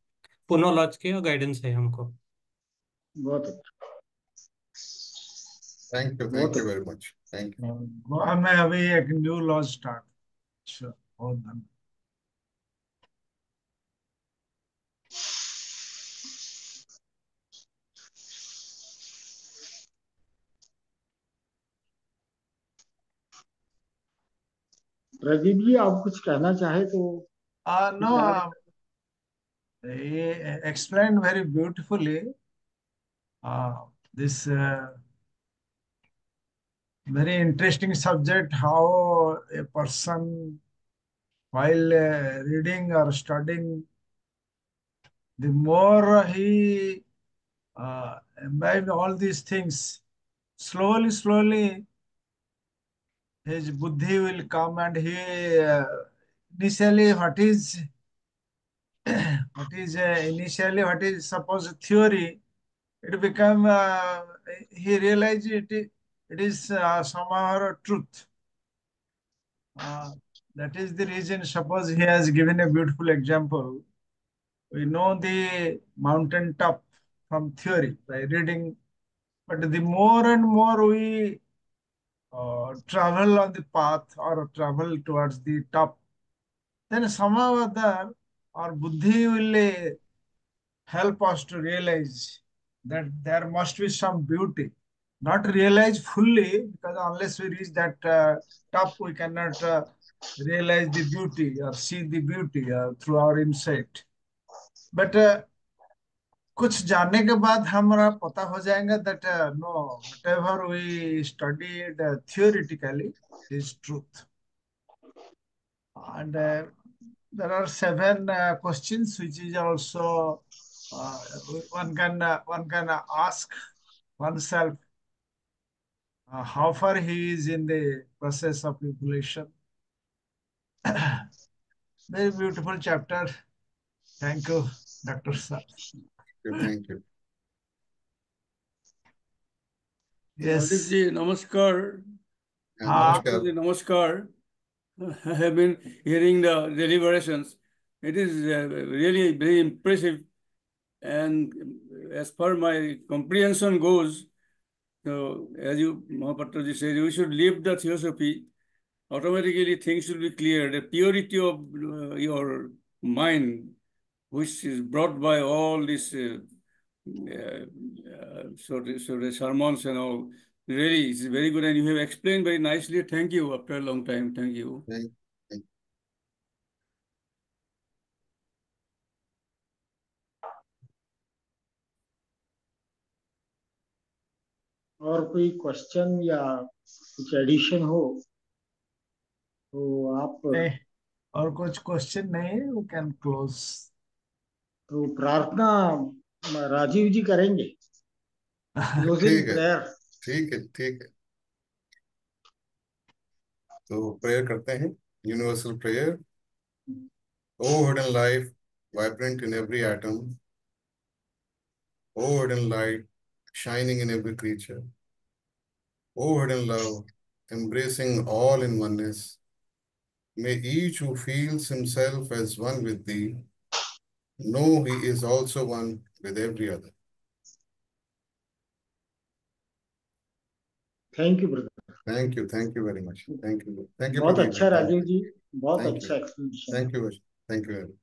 पुनो लॉज के गाइडेंस है हमको। बहुत अच्छा, बहुत थैंक यू अच्छा। Very much, thank you. Goa में अभी एक न्यू लॉज स्टार्ट। अच्छा, बहुत धन्यवाद। प्रदीप जी आप कुछ कहना चाहे तो No, कुछ add. he explained very beautifully this very interesting subject. How a person, while reading or studying, the more he imbibe all these things, slowly, his buddhi will come, and he initially what is suppose theory, it become he realized it is somehow a truth. That is the reason. Suppose he has given a beautiful example. We know the mountain top from theory by reading, but the more and more we travel on the path or travel towards the top, then somehow or other our buddhi will help us to realize that there must be some beauty. Not realize fully, because unless we reach that top, we cannot realize the beauty or see the beauty through our insight. But कुछ जानने के बाद हमारा पता हो जाएगा that no, whatever we studied theoretically is truth. And there are 7 questions which is also one can ask oneself how far he is in the process of evolution. Very beautiful chapter. Thank you, Dr. Sir. Thank you. Yes. Rajiv ji, namaskar. Namaskar. Namaskar. I have been hearing the deliberations. It is really very impressive. And as per my comprehension goes, so as you, Mahapatraji said, you should leave the theosophy. Automatically things will be clear. The purity of your mind, which is brought by all these the sermons and all, really it's very good, and you have explained very nicely. Thank you after a long time. Thank you. Thank you. और कोई क्वेश्चन या कुछ एडिशन हो तो आप नहीं, और कुछ क्वेश्चन नहीं, वी कैन क्लोज. तो प्रार्थना राजीव जी करेंगे. क्लोजिंग ठीक है, प्रेयर. ठीक है, ठीक है. तो प्रेयर करते हैं. Universal prayer. O hidden life, vibrant in every atom. O hidden light, shining in every creature. O hidden love, embracing all in oneness. May each who feels himself as one with thee know he is also one with every other. Thank you brother. Thank you very much. Thank you. Thank you. बहुत Pradeep. अच्छा राजीव जी, बहुत Thank अच्छा you. Explanation. Thank you. Thank you.